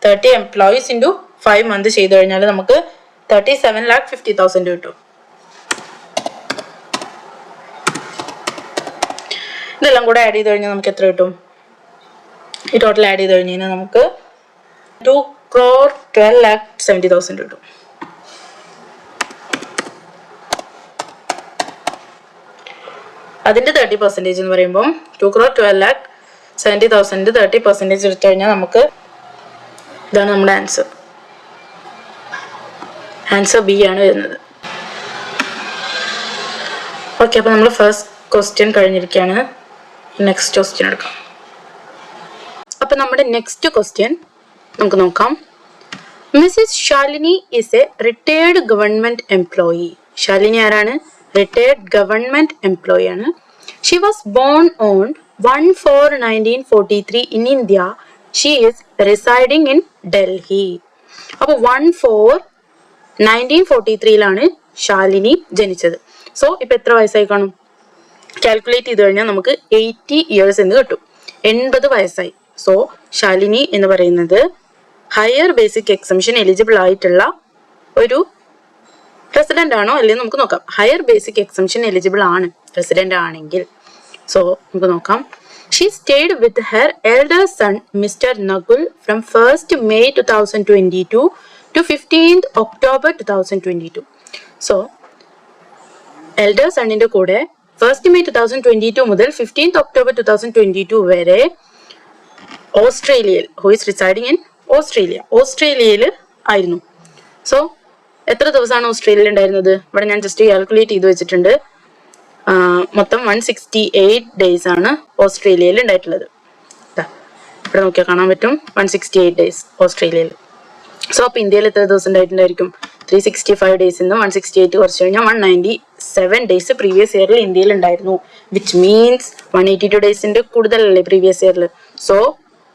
30 employees into 5 months ചെയ്ത് കഴിഞ്ഞാൽ നമുക്ക് 37,50,000 കിട്ടും. ഇതെല്ലാം കൂടെ ആഡ് ചെയ്ത് കഴിഞ്ഞാൽ നമുക്ക് എത്ര കിട്ടും? ഈ ടോട്ടൽ ആഡ് ചെയ്ത് കഴിഞ്ഞ് കഴിഞ്ഞാൽ നമുക്ക് 2,12,70,000 കിട്ടും. അതിൻ്റെ 30% എന്ന് പറയുമ്പോൾ 2,12,70,000 30% എടുത്തു കഴിഞ്ഞാൽ നമുക്ക് ഇതാണ് നമ്മുടെ ആൻസർ. ആൻസർ ബി ആണ് വരുന്നത്. ഓക്കെ, അപ്പോൾ നമ്മൾ ഫസ്റ്റ് ക്വസ്റ്റ്യൻ കഴിഞ്ഞിരിക്കുകയാണ്. നെക്സ്റ്റ് ക്വസ്റ്റ്യൻ എടുക്കാം. അപ്പോൾ നമ്മുടെ നെക്സ്റ്റ് ക്വസ്റ്റ്യൻ നമുക്ക് നോക്കാം. Mrs Shalini is A retired government employee. Shalini ആരാണ്? റിട്ടയർഡ് ഗവൺമെന്റ് എംപ്ലോയി ആണ്. She was born on 1/4/1943 in India. She is residing in Delhi. അപ്പോൾ 1/4/1943 ശാലിനി ജനിച്ചത്. സോ ഇപ്പൊ എത്ര വയസ്സായി കാണും? കാൽക്കുലേറ്റ് ചെയ്ത് കഴിഞ്ഞാൽ നമുക്ക് 80 years എന്ന് കിട്ടും. 80 വയസ്സായി. സോ ശാലിനി എന്ന് പറയുന്നത് ഹയർ ബേസിക് എക്സംഷൻ എലിജിബിൾ ആയിട്ടുള്ള ഒരു റെസിഡന്റ് ആണോ അല്ലെന്ന് നമുക്ക് നോക്കാം. ഹയർ ബേസിക് എക്സംഷൻ എലിജിബിൾ ആണ് റെസിഡന്റ് ആണെങ്കിൽ. സോ നമുക്ക് നോക്കാം. She stayed with her elder son, Mr. Nagul, from 1st May 2022 to 15th October 2022. So, elder sonന്റെ കൂടെ 1st May 2022 മുതൽ 15th October 2022 വരെ ഓസ്ട്രേലിയയിൽ, who is residing in ഓസ്ട്രേലിയയിൽ ആയിരുന്നു. സോ എത്ര ദിവസമാണ് ഓസ്ട്രേലിയയിൽ ഉണ്ടായിരുന്നത്? ഇവിടെ ഞാൻ ജസ്റ്റ് കാൽക്കുലേറ്റ് ചെയ്ത് വെച്ചിട്ടുണ്ട്. മൊത്തം 168 days ആണ് ഓസ്ട്രേലിയയിൽ ഉണ്ടായിട്ടുള്ളത്. ഇവിടെ നോക്കിയാൽ കാണാൻ പറ്റും 168 days ഓസ്ട്രേലിയയിൽ. സോ അപ്പൊ ഇന്ത്യയിൽ എത്ര ദിവസം ഉണ്ടായിട്ടുണ്ടായിരിക്കും? 365 days നിന്ന് 168 കുറച്ച് കഴിഞ്ഞാൽ 197 days പ്രീവിയസ് ഇയറിൽ ഇന്ത്യയിൽ ഉണ്ടായിരുന്നു. വിച്ച് മീൻസ് 182 days കൂടുതലല്ലേ പ്രീവിയസ് ഇയറിൽ. So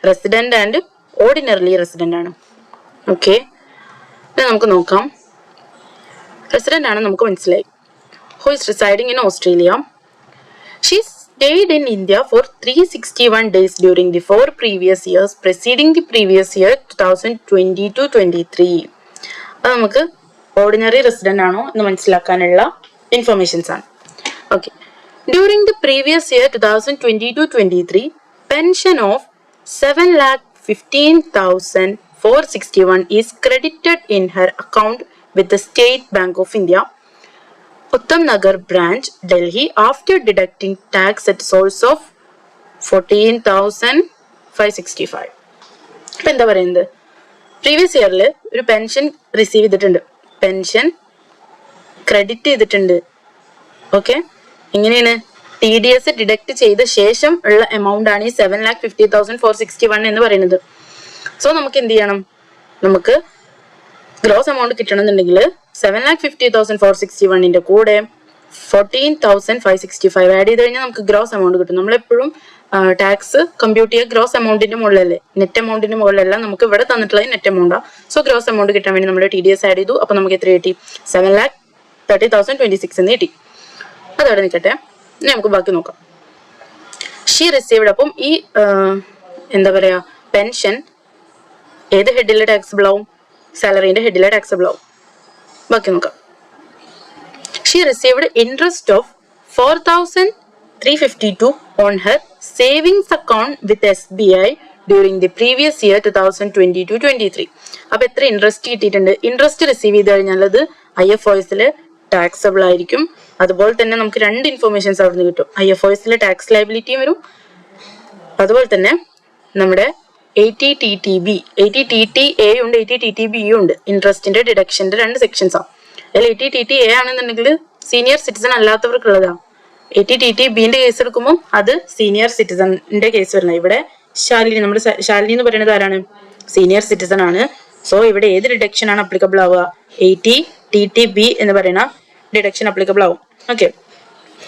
resident and ordinarily resident ആണ്. ഓക്കെ, നമുക്ക് നോക്കാം. റെസിഡന്റ് ആണ് നമുക്ക് മനസ്സിലായി. Who is residing in Australia? She stayed in India for 361 days during the 4 previous years preceding the previous year 2020-23. അത് നമുക്ക് ഓർഡിനറി റെസിഡന്റ് ആണോ എന്ന് മനസ്സിലാക്കാനുള്ള ഇൻഫർമേഷൻസ് ആണ്. Okay, during the previous year 2020-23 pension of 7,15,461 is credited in her account with the State Bank of India, Uttam Nagar branch, Delhi, after deducting tax at source of 14,565. ഇപ്പൊ എന്താ പറയുന്നത്? പ്രീവിയസ് ഇയറിൽ ഒരു പെൻഷൻ റിസീവ് ചെയ്തിട്ടുണ്ട്, പെൻഷൻ ക്രെഡിറ്റ് ചെയ്തിട്ടുണ്ട്. ഓക്കെ, എങ്ങനെയാണ്? TDS ഡിഡക്ട് ചെയ്ത ശേഷം ഉള്ള എമൗണ്ട് ആണ് ഈ 7,50,461 എന്ന് പറയുന്നത്. സോ നമുക്ക് എന്ത് ചെയ്യണം? നമുക്ക് ഗ്രോസ് എമൗണ്ട് കിട്ടണമെന്നുണ്ടെങ്കിൽ 7,50,461 കൂടെ 14,565 ആഡ് ചെയ്ത് കഴിഞ്ഞാൽ നമുക്ക് ഗ്രോസ് എമൗണ്ട് കിട്ടും. നമ്മളെപ്പോഴും ടാക്സ് കമ്പ്യൂട്ട് ചെയ്യുക ഗ്രോസ് എമൗണ്ടിന്റെ മുകളിലല്ലേ, നെറ്റ് എമൗണ്ടിന്റെ മുകളിലല്ല. നമുക്ക് ഇവിടെ തന്നിട്ടുള്ളത് നെറ്റ് എമൗണ്ടാണ്. സോ ഗ്രോസ് എമൗണ്ട് കിട്ടാൻ വേണ്ടി നമ്മൾ TDS ആഡ് ചെയ്തു. അപ്പൊ നമുക്ക് എത്ര കിട്ടി? 7,30,026 എന്ന് കിട്ടി. അതവിടെ നിൽക്കട്ടെ, ഇനി നമുക്ക് ബാക്കി നോക്കാം. She received. അപ്പം ഈ എന്താ പറയാ, പെൻഷൻ ഏത് ഹെഡിലെ ടാക്സിബിൾ ആവും? സാലറിന്റെ ഹെഡിലെ ടാക്സിബിൾ ആവും. ബാക്കി നോക്കാം. She received interest of 4,352 on her savings account with SBI during the previous year 2020-23. അപ്പൊ എത്ര ഇൻട്രസ്റ്റ് കിട്ടിയിട്ടുണ്ട്? ഇൻട്രസ്റ്റ് റിസീവ് ചെയ്ത് കഴിഞ്ഞാൽ അത് IFOSൽ ടാക്സബിൾ ആയിരിക്കും. അതുപോലെ തന്നെ നമുക്ക് രണ്ട് ഇൻഫർമേഷൻസ് അവിടെ നിന്ന് കിട്ടും. IFOSൽ ടാക്സ് ലയബിലിറ്റിയും വരും, അതുപോലെ തന്നെ നമ്മുടെ 80TTB 80TTA ഉണ്ട്, 80TTB ഉണ്ട്. ഇൻട്രസ്റ്റിന്റെ ഡിഡക്ഷന്റെ രണ്ട് സെക്ഷൻസ് ആണ്. അതിൽ 80TTA ആണെന്നുണ്ടെങ്കിൽ സീനിയർ സിറ്റിസൺ അല്ലാത്തവർക്കുള്ളതാ. 80TTBന്റെ കേസ് എടുക്കുമ്പോൾ അത് സീനിയർ സിറ്റിസണിന്റെ കേസ് വരുന്നത്. ഇവിടെ ശാലിനി, നമ്മുടെ ശാലിനി എന്ന് പറയുന്നത് ആരാണ്? സീനിയർ സിറ്റിസൺ ആണ്. സോ ഇവിടെ ഏത് ഡിഡക്ഷൻ ആണ് അപ്ലിക്കബിൾ ആവുക? 80TTB എന്ന് പറയുന്ന ഡിഡക്ഷൻ അപ്ലിക്കബിൾ ആവും. ഓക്കെ,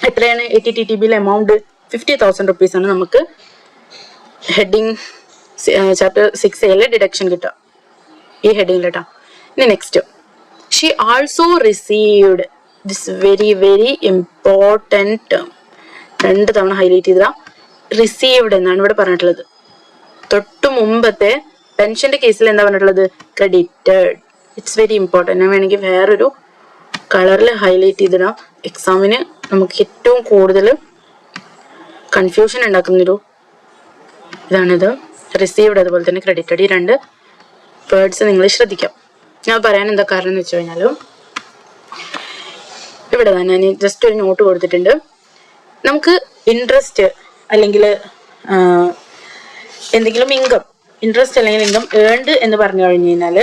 എത്രയാണ് 80TTBയിലെ എമൗണ്ട്? 50,000 rupees ആണ് നമുക്ക് ഹെഡിങ് ചാപ്റ്റർ 6A ഡിഡക്ഷൻ കിട്ടുക ഈ ഹെഡിങ്ങിൽ കേട്ടോ. ഇനി next, she also received this very very important term, 2 തവണ ഹൈലൈറ്റ് ചെയ്ത റിസീവ്ഡ് എന്നാണ് ഇവിടെ പറഞ്ഞിട്ടുള്ളത്. തൊട്ടു മുമ്പത്തെ പെൻഷന്റെ കേസിൽ എന്താ പറഞ്ഞിട്ടുള്ളത്? ക്രെഡിറ്റഡ്. It's very important. ഞാൻ വേണമെങ്കിൽ വേറൊരു കളറിൽ ഹൈലൈറ്റ് ചെയ്തിടാം. എക്സാമിന് നമുക്ക് ഏറ്റവും കൂടുതൽ കൺഫ്യൂഷൻ ഉണ്ടാക്കുന്നൊരു ഇതാണിത്. റിസീവ്ഡ് അതുപോലെ തന്നെ ക്രെഡിറ്റഡ്, ഈ 2 വേർഡ്സ് നിങ്ങൾ ശ്രദ്ധിക്കാം. ഞാൻ പറയാൻ എന്താ കാരണം എന്ന് വെച്ച് കഴിഞ്ഞാൽ ഇവിടെ ഞാൻ ജസ്റ്റ് ഒരു നോട്ട് കൊടുത്തിട്ടുണ്ട്. നമുക്ക് ഇൻട്രസ്റ്റ് അല്ലെങ്കിൽ എന്തെങ്കിലും ഇൻകം, ഇൻട്രസ്റ്റ് അല്ലെങ്കിൽ ഇൻകം ഏൺഡ് എന്ന് പറഞ്ഞു കഴിഞ്ഞു കഴിഞ്ഞാൽ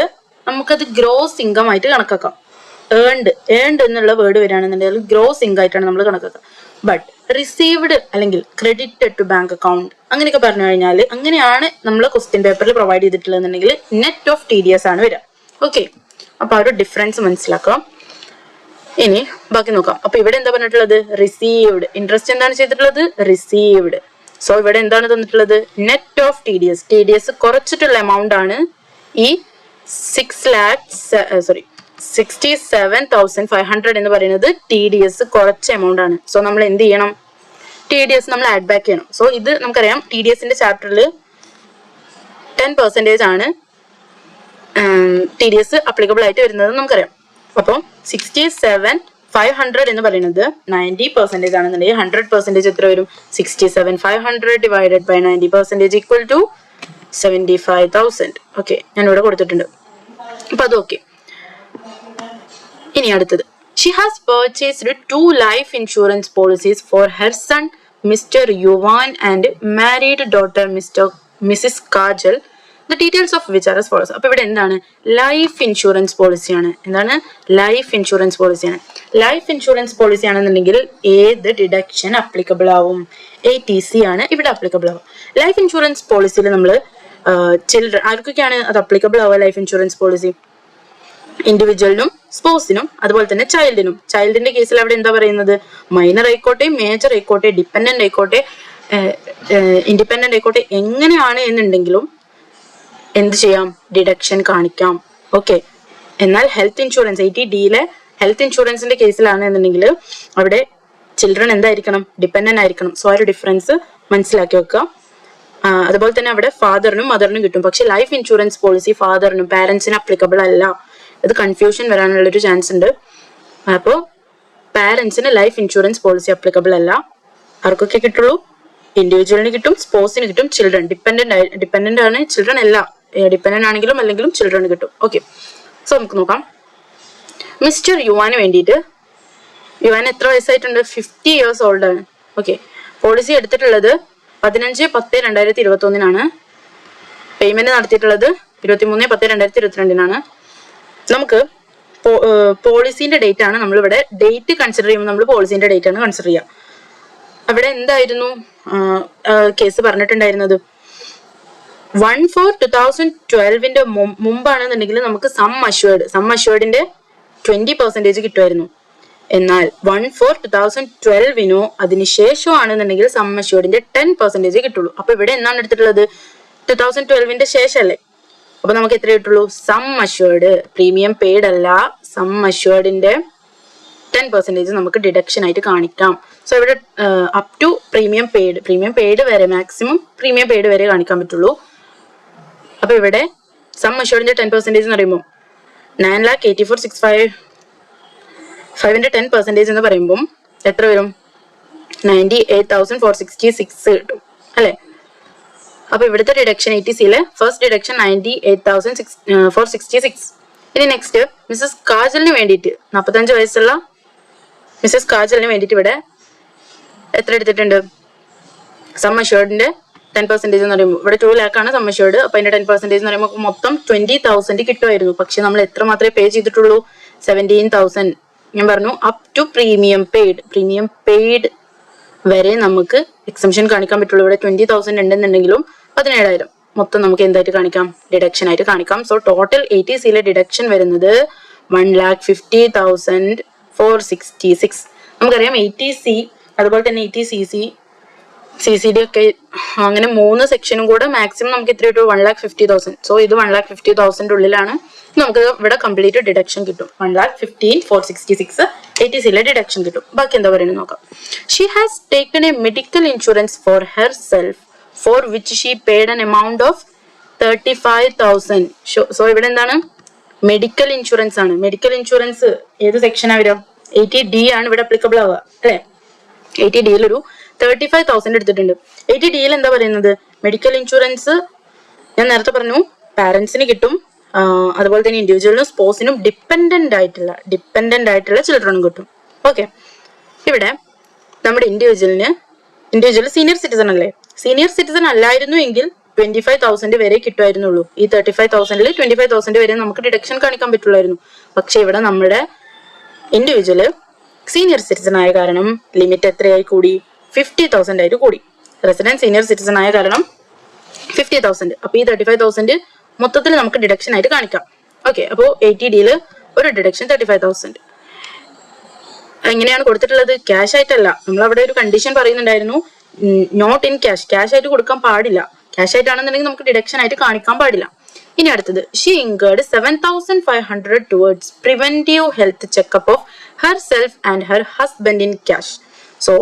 നമുക്കത് ഗ്രോസ് ഇൻകം ആയിട്ട് കണക്കാക്കാം. ഏൺഡ് എന്നുള്ള വേർഡ് വരികയാണെന്നുണ്ടെങ്കിൽ ഗ്രോസ് ഇൻകം ആയിട്ടാണ് നമ്മൾ കണക്കാക്കുക. ബട്ട് റിസീവ്ഡ് അല്ലെങ്കിൽ ക്രെഡിറ്റഡ് ടു ബാങ്ക് അക്കൗണ്ട് അങ്ങനെയൊക്കെ പറഞ്ഞു കഴിഞ്ഞാൽ, അങ്ങനെയാണ് നമ്മൾ ക്വസ്റ്റ്യൻ പേപ്പറിൽ പ്രൊവൈഡ് ചെയ്തിട്ടുള്ളതെന്നുണ്ടെങ്കിൽ നെറ്റ് ഓഫ് TDS ആണ് വരിക. ഓക്കെ, അപ്പൊ ആ ഒരു ഡിഫറൻസ് മനസ്സിലാക്കാം. ഇനി ബാക്കി നോക്കാം. അപ്പൊ ഇവിടെ എന്താ പറഞ്ഞിട്ടുള്ളത്? റിസീവ്ഡ്. ഇൻട്രസ്റ്റ് എന്താണ് ചെയ്തിട്ടുള്ളത്? റിസീവ്ഡ്. സോ ഇവിടെ എന്താണ് തന്നിട്ടുള്ളത്? നെറ്റ് ഓഫ് TDS കുറച്ചിട്ടുള്ള എമൗണ്ട് ആണ് ഈ 67,500 എന്ന് പറയുന്നത്. TDS കുറച്ച എമൗണ്ട് ആണ്. സോ നമ്മൾ എന്ത് ചെയ്യണം? TDS നമ്മൾ ആഡ് ബാക്ക് ചെയ്യണം. സോ ഇത് നമുക്കറിയാം, TDSന്റെ ചാപ്റ്ററിൽ 10% ആണ് TDS അപ്ലിക്കബിൾ ആയിട്ട് വരുന്നത് നമുക്കറിയാം. അപ്പം 67,500 എന്ന് പറയുന്നത് 90% ആണെന്നുണ്ടെങ്കിൽ 100% എത്ര വരും? 67,500 divided by 90% equal to 75,000. Okay, ഞാൻ ഇവിടെ കൊടുത്തിട്ടുണ്ട്. അപ്പൊ അത് ഓക്കെ. ഇനി അടുത്തത്, she has purchased 2 life insurance policies for her son mister Yuvan and married daughter Mrs. Kajal The details of which are as follows. അപ്പോൾ ഇവിടെ എന്താണ്? ലൈഫ് ഇൻഷുറൻസ് പോളിസിയാണ്. എന്താണ്? ലൈഫ് ഇൻഷുറൻസ് പോളിസിയാണ്. ലൈഫ് ഇൻഷുറൻസ് പോളിസി ആണെന്നുണ്ടെങ്കിൽ ഏത് ഡിഡക്ഷൻ അപ്ലിക്കബിൾ ആവും? ATC ആണ് ഇവിടെ അപ്ലിക്കബിൾ ആവും. ലൈഫ് ഇൻഷുറൻസ് പോളിസിയിൽ നമ്മൾ ചിൽഡ്രൻ ആർക്കൊക്കെയാണ് അത് അപ്ലിക്കബിൾ ആവുക? ലൈഫ് ഇൻഷുറൻസ് പോളിസി ഇൻഡിവിജ്വലിനും സ്പോസിനും അതുപോലെ തന്നെ ചൈൽഡിനും. ചൈൽഡിന്റെ കേസിൽ അവിടെ എന്താ പറയുന്നത്? മൈനർ ആയിക്കോട്ടെ, മേജർ ആയിക്കോട്ടെ, ഡിപ്പെൻഡന്റ് ആയിക്കോട്ടെ, ഇൻഡിപെൻഡന്റ് ആയിക്കോട്ടെ, എങ്ങനെയാണ് എന്നുണ്ടെങ്കിലും എന്ത് ചെയ്യാം? ഡിഡക്ഷൻ കാണിക്കാം. ഓക്കെ. എന്നാൽ ഹെൽത്ത് ഇൻഷുറൻസ് 80Dയിലെ ഹെൽത്ത് ഇൻഷുറൻസിന്റെ കേസിലാണ് എന്നുണ്ടെങ്കിൽ അവിടെ ചിൽഡ്രൻ എന്തായിരിക്കണം? ഡിപ്പെൻഡന്റ് ആയിരിക്കണം. സോ ആ ഒരു ഡിഫറൻസ് മനസ്സിലാക്കി വെക്കുക. അതുപോലെ തന്നെ അവിടെ ഫാദറിനും മദറിനും കിട്ടും. പക്ഷെ ലൈഫ് ഇൻഷുറൻസ് പോളിസി ഫാദറിനും പാരന്റ്സിനും അപ്ലിക്കബിൾ അല്ല. ഇത് കൺഫ്യൂഷൻ വരാനുള്ളൊരു ചാൻസ് ഉണ്ട്. അപ്പോൾ പാരന്റ്സിന് ലൈഫ് ഇൻഷുറൻസ് പോളിസി അപ്ലിക്കബിൾ അല്ല. ആർക്കൊക്കെ കിട്ടുള്ളൂ? ഇൻഡിവിജ്വലിന് കിട്ടും, സ്പോസിന് കിട്ടും, ചിൽഡ്രൻ ഡിപ്പെൻഡന്റ് ആണ്. ചിൽഡ്രൻ അല്ല, ഡിപ്പെൻഡന്റ് ആണെങ്കിലും അല്ലെങ്കിലും ചിൽഡ്രന് കിട്ടും. ഓക്കെ. സോ നമുക്ക് നോക്കാം. മിസ്റ്റർ യുവാന് വേണ്ടിയിട്ട്, യുവാൻ എത്ര വയസ്സായിട്ടുണ്ട്? 50 years ഓൾഡ് ആണ്. ഓക്കെ. പോളിസി എടുത്തിട്ടുള്ളത് 15/10/2021 പേയ്മെന്റ് നടത്തിയിട്ടുള്ളത് 23/10/2022. നമുക്ക് പോളിസിന്റെ ഡേറ്റ് ആണ് നമ്മളിവിടെ ഡേറ്റ് കൺസിഡർ ചെയ്യുമ്പോൾ നമ്മൾ പോളിസിന്റെ ഡേറ്റ് ആണ് കൺസിഡർ ചെയ്യുക. അവിടെ എന്തായിരുന്നു കേസ് പറഞ്ഞിട്ടുണ്ടായിരുന്നത്? 1/4/2012 മുമ്പാണെന്നുണ്ടെങ്കിൽ നമുക്ക് സം അഷ്വേർഡിന്റെ 20% കിട്ടുമായിരുന്നു. എന്നാൽ 1/4/2012 അതിനുശേഷമാണെന്നുണ്ടെങ്കിൽ സം അഷ്വേർഡിന്റെ 10% കിട്ടുള്ളൂ. അപ്പൊ ഇവിടെ എന്നാണ് എടുത്തിട്ടുള്ളത്? 2012 ശേഷമല്ലേ? അപ്പൊ നമുക്ക് എത്ര കിട്ടുള്ളൂ? സം അഷ്വേർഡ്, പ്രീമിയം പെയ്ഡ് അല്ല, സം അഷ്വേർഡിന്റെ 10% നമുക്ക് ഡിഡക്ഷൻ ആയിട്ട് കാണിക്കാം. സോ ഇവിടെ അപ് ടു പ്രീമിയം പെയ്ഡ് വരെ, മാക്സിമം പ്രീമിയം പെയ്ഡ് വരെ കാണിക്കാൻ പറ്റുള്ളൂ. അപ്പൊ ഇവിടെ സം അഷ്വേർഡിന്റെ 10% എന്ന് പറയുമ്പോൾ 9,84,655 10% എന്ന് പറയുമ്പോൾ എത്ര വരും? 98,466 കിട്ടും അല്ലെ? അപ്പൊ ഇവിടുത്തെ ഡിഡക്ഷൻ ATCയിലെ ഫസ്റ്റ് ഡിഡക്ഷൻ 98,466. ഇനി നെക്സ്റ്റ് മിസ്സസ് കാജലിന് വേണ്ടിയിട്ട് 45 വയസ്സുള്ള മിസ്സസ് കാജലിന് വേണ്ടിയിട്ട് ഇവിടെ എത്ര എടുത്തിട്ടുണ്ട്? സം അഷ്വേർഡിന്റെ 10% എന്ന് പറയുമ്പോൾ ഇവിടെ 2 lakh ആണ് സം അഷ്വേർഡ്. അപ്പൊ അതിന്റെ 10% എന്ന് പറയുമ്പോൾ മൊത്തം 20,000 കിട്ടുമായിരുന്നു. പക്ഷെ നമ്മൾ എത്ര മാത്രമേ പേ ചെയ്തിട്ടുള്ളൂ? 17,000. ഞാൻ പറഞ്ഞു അപ് ടു പ്രീമിയം പെയ്ഡ് വരെ നമുക്ക് എക്സംഷൻ കാണിക്കാൻ പറ്റുള്ളൂ. ഇവിടെ 20,000 ഉണ്ടെന്നുണ്ടെങ്കിലും 17,000 മൊത്തം നമുക്ക് എന്തായിട്ട് കാണിക്കാം? ഡിഡക്ഷൻ ആയിട്ട് കാണിക്കാം. സോ ടോട്ടൽ ATCയിലെ ഡിഡക്ഷൻ വരുന്നത് 1,50,466. നമുക്കറിയാം ATC അതുപോലെ തന്നെ ATCC CCD ഒക്കെ അങ്ങനെ 3 സെക്ഷനും കൂടെ മാക്സിമം നമുക്ക് എത്ര കിട്ടും? 1,50,000. സോ ഇത് 1,50,000 ഉള്ളിലാണ് നമുക്ക് ഇവിടെ കംപ്ലീറ്റ് ഡിഡക്ഷൻ കിട്ടും. 1,15,466 ATCയിലെ ഡിഡക്ഷൻ കിട്ടും. ബാക്കി എന്താ പറയുന്നത് നോക്കാം. She has taken A medical insurance for her self for which she paid an amount of 35,000. So ഇവിടെ എന്താണ്? മെഡിക്കൽ ഇൻഷുറൻസ് ആണ്. മെഡിക്കൽ ഇൻഷുറൻസ് ഏത് സെക്ഷനാണ് വരിക? 80D ആണ് ഇവിടെ അപ്ലിക്കബിൾ ആവുക അല്ലെ? 80Dയിൽ ഒരു 35,000 എടുത്തിട്ടുണ്ട്. 80Dയിൽ എന്താ പറയുന്നത്? മെഡിക്കൽ ഇൻഷുറൻസ് ഞാൻ നേരത്തെ പറഞ്ഞു പാരന്റ്സിന് കിട്ടും, അതുപോലെ തന്നെ ഇൻഡിവിജ്വലിനും സ്പോസിനും ഡിപ്പെൻഡന്റ് ആയിട്ടുള്ള ചിൽഡ്രനും കിട്ടും. ഓക്കെ. ഇവിടെ നമ്മുടെ ഇൻഡിവിജ്വൽ സീനിയർ സിറ്റിസൺ അല്ലേ? സീനിയർ സിറ്റിസൺ അല്ലായിരുന്നു എങ്കിൽ 25,000 വരെ കിട്ടുമായിരുന്നുള്ളൂ. ഈ 35,000-ൽ 25,000 വരെ നമുക്ക് ഡിഡക്ഷൻ കാണിക്കാൻ പറ്റുള്ളായിരുന്നു. പക്ഷെ ഇവിടെ നമ്മുടെ ഇൻഡിവിജ്വല് സീനിയർ സിറ്റിസൺ ആയ കാരണം ലിമിറ്റ് എത്രയായി കൂടി? 50,000 ആയിട്ട് കൂടി. റെസിഡന്റ് സീനിയർ സിറ്റിസൺ ആയ കാരണം 50,000. അപ്പൊ ഈ 35,000 മൊത്തത്തിൽ നമുക്ക് ഡിഡക്ഷൻ ആയിട്ട് കാണിക്കാം. ഓക്കെ. അപ്പോൾ 80Dയിൽ ഒരു ഡിഡക്ഷൻ 35,000. എങ്ങനെയാണ് കൊടുത്തിട്ടുള്ളത്? ക്യാഷ് ആയിട്ടല്ല. നമ്മൾ അവിടെ ഒരു കണ്ടീഷൻ പറയുന്നുണ്ടായിരുന്നു, നോട്ട് ഇൻ ക്യാഷ് ആയിട്ട് കൊടുക്കാൻ പാടില്ല. ക്യാഷ് ആയിട്ടാണെന്നുണ്ടെങ്കിൽ നമുക്ക് ഡിഡക്ഷൻ ആയിട്ട് കാണിക്കാൻ പാടില്ല. ഇനി അടുത്തത്, she incurred 7,500 towards preventive health checkup of her self and her husband in cash. So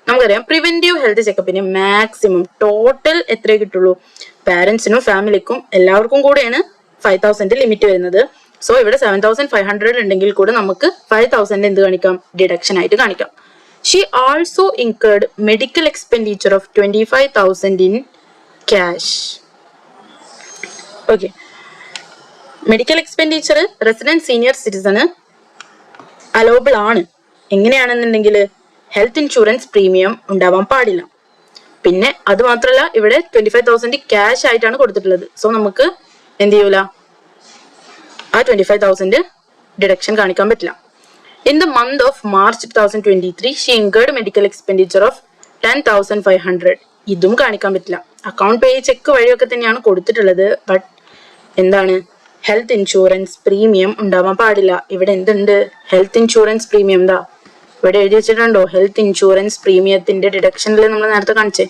നമുക്കറിയാം പ്രിവെന്റീവ് ഹെൽത്ത് ചെക്കപ്പിന് മാക്സിമം ടോട്ടൽ എത്രേ കിട്ടുള്ളൂ? പാരന്റ്സിനും ഫാമിലിക്കും എല്ലാവർക്കും കൂടെയാണ് 5,000 ലിമിറ്റ് വരുന്നത്. സോ ഇവിടെ 7,500 ഉണ്ടെങ്കിൽ കൂടെ നമുക്ക് 5,000 എന്ത് കാണിക്കാം? ഡിഡക്ഷൻ ആയിട്ട് കാണിക്കാം. She also incurred medical expenditure of 25,000 in cash. Okay. Medical expenditure resident senior citizen allowable ആണ്. എങ്ങനെയാണെന്നുണ്ടെങ്കിൽ ഹെൽത്ത് ഇൻഷുറൻസ് പ്രീമിയം ഉണ്ടാവാൻ പാടില്ല. പിന്നെ അത് മാത്രമല്ല ഇവിടെ 25,000 ക്യാഷ് ആയിട്ടാണ് കൊടുത്തിട്ടുള്ളത്. സോ നമുക്ക് എന്ത് ചെയ്യൂല, ആ 25,000 ഡിഡക്ഷൻ കാണിക്കാൻ പറ്റില്ല. In the month of March 2023, she incurred medical expenditure of 10,500. ഇതും കാണിക്കാൻ പറ്റില്ല. അക്കൗണ്ട് പേ ചെക്ക് വഴിയൊക്കെ തന്നെയാണ് കൊടുത്തിട്ടുള്ളത്. ബട്ട് എന്താണ്, ഹെൽത്ത് ഇൻഷുറൻസ് പ്രീമിയം ഉണ്ടാവാൻ പാടില്ല. ഇവിടെ എന്തുണ്ട്, ഹെൽത്ത് ഇൻഷുറൻസ് പ്രീമിയം എന്താ ഇവിടെ എഴുതി വെച്ചിട്ടുണ്ടോ? ഹെൽത്ത് ഇൻഷുറൻസ് പ്രീമിയത്തിന്റെ ഡിഡക്ഷനിൽ നമ്മൾ നേരത്തെ കാണിച്ചേ,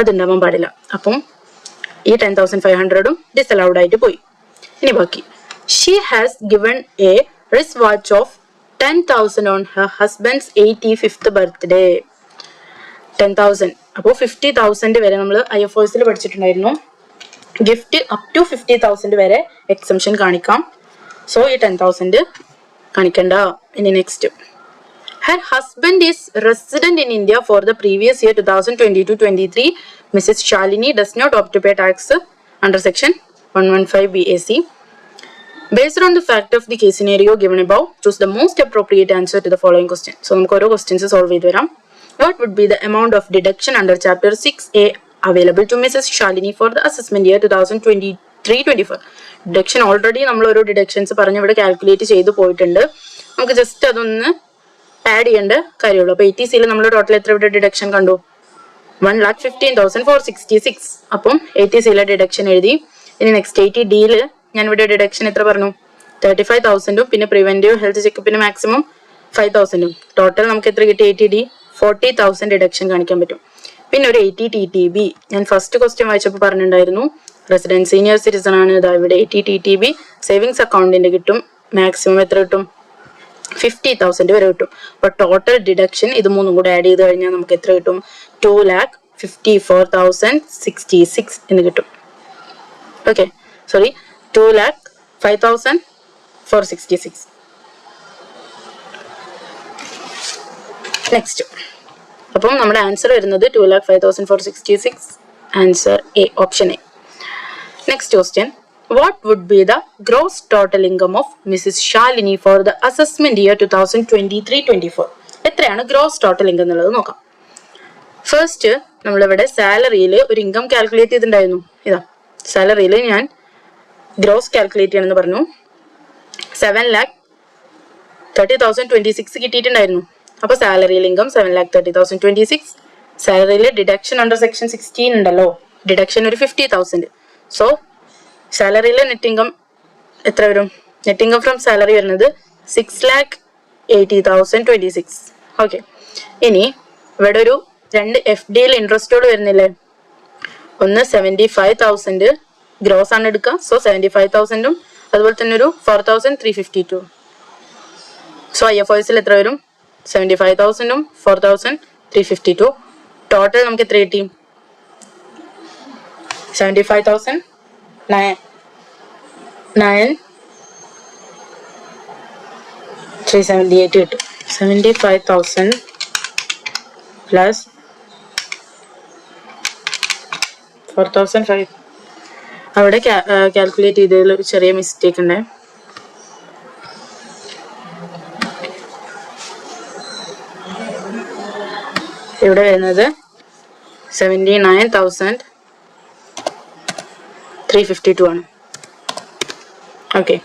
അതുണ്ടാവാൻ പാടില്ല. അപ്പം ഈ 10,500 ഡിസലൗഡ് ആയിട്ട് പോയി. ഇനി ബാക്കി, she has given A wrist watch of 10,000 on her husband's 85th birthday. 10,000. അപ്പോൾ 50,000 വരെ നമ്മൾ IFOSൽ പഠിച്ചിട്ടുണ്ടായിരുന്നു. ഗിഫ്റ്റ് അപ് ടു 50,000 വരെ എക്സംഷൻ കാണിക്കാം. സോ ഈ 10,000 കാണിക്കണ്ട. ഇനി next, her husband is resident in India for the previous year 2022-23. Mrs. Shalini does not opt to pay tax under section 115 BAC. Based on the fact of the case scenario given above, choose the most appropriate answer to the following question. So നമുക്ക് ഓരോ questions solve ചെയ്ത് വരാം. What would be the amount of deduction under chapter 6A available to Mrs. Shalini for the assessment year 2023-24? Deduction already നമ്മൾ ഓരോ deductions പറഞ്ഞ് ഇവിടെ കാൽക്കുലേറ്റ് ചെയ്ത് പോയിട്ടുണ്ട്. നമുക്ക് ജസ്റ്റ് അതൊന്ന് ആഡ് ചെയ്യേണ്ട കാര്യമുള്ളൂ. അപ്പോൾ 80Cയിൽ നമ്മൾ ടോട്ടൽ എത്ര ഇവിടെ ഡിഡക്ഷൻ കണ്ടു? 1,15,466. അപ്പം 80Cയിലെ ഡിഡക്ഷൻ എഴുതി. ഇനി നെക്സ്റ്റ് 80Dയിൽ ഞാൻ ഇവിടെ ഡിഡക്ഷൻ എത്ര പറഞ്ഞു? 35,000 പിന്നെ പ്രിവെന്റീവ് ഹെൽത്ത് ചെക്കപ്പിന് മാക്സിമം 5,000. ടോട്ടൽ നമുക്ക് എത്ര കിട്ടി? 80D 40,000 ഡിഡക്ഷൻ കാണിക്കാൻ പറ്റും. പിന്നെ ഒരു 80 TTB ഞാൻ ഫസ്റ്റ് ക്വസ്റ്റ്യൻ വായിച്ചപ്പോൾ പറഞ്ഞിട്ടുണ്ടായിരുന്നു, റെസിഡന്റ് സീനിയർ സിറ്റിസൺ ആണ്. ഇതാ ഇവിടെ 80 TTB സേവിങ്സ് അക്കൗണ്ടിന്റെ കിട്ടും. മാക്സിമം എത്ര കിട്ടും? 50,000 വരെ കിട്ടും. അപ്പൊ ടോട്ടൽ ഡിഡക്ഷൻ ഇത് മൂന്നും കൂടെ ആഡ് ചെയ്ത് കഴിഞ്ഞാൽ നമുക്ക് എത്ര കിട്ടും? 2,54,066 എന്ന് കിട്ടും. Okay, sorry, 2,05,466. നെക്സ്റ്റ്, അപ്പം നമ്മുടെ ആൻസർ വരുന്നത് 2,05,466. Answer A, option A. Next question, what would be the gross total income of Mrs. Shalini for the assessment year 2023-24? എത്രയാണ് ഗ്രോസ് ടോട്ടൽ ഇൻകം എന്നുള്ളത് നോക്കാം. ഫസ്റ്റ് നമ്മളിവിടെ സാലറിയിൽ ഒരു ഇൻകം കാൽക്കുലേറ്റ് ചെയ്തിട്ടുണ്ടായിരുന്നു. ഇതാ സാലറിയിൽ ഞാൻ ഗ്രോസ് കാൽക്കുലേറ്റ് ചെയ്യണമെന്ന് പറഞ്ഞു. 7,30,026 കിട്ടിയിട്ടുണ്ടായിരുന്നു. അപ്പൊ സാലറിയിൽ ഇൻകം 7,30,026. സാലറിയിൽ ഡിഡക്ഷൻ അണ്ടർ സെക്ഷൻ 16 ഉണ്ടല്ലോ, ഡിഡക്ഷൻ ഒരു 50,000. സോ സാലറിയിലെ നെറ്റ് ഇൻകം എത്ര വരും? നെറ്റ് ഇൻകം ഫ്രം സാലറി വരുന്നത് 6,80,026. ഓക്കെ, ഇനി ഇവിടെ ഒരു 2 FDയിൽ ഇൻട്രസ്റ്റോട് വരുന്നില്ലേ? ഒന്ന് 75,000 ഗ്രോസ് ആണ് എടുക്കുക. സോ 75,000 അതുപോലെ തന്നെ ഒരു 4,352. സോ IFOSൽ എത്ര വരും? 75,000 4,352. ടോട്ടൽ നമുക്ക് എത്ര കിട്ടി? 75,378 കിട്ടും. 75,000 പ്ലസ് 4,500. അവിടെ കാൽക്കുലേറ്റ് ചെയ്തതിൽ ഒരു ചെറിയ മിസ്റ്റേക്ക് ഉണ്ട്. ഇവിടെ വരുന്നത് 79,352 ആണ്. ഓക്കെ,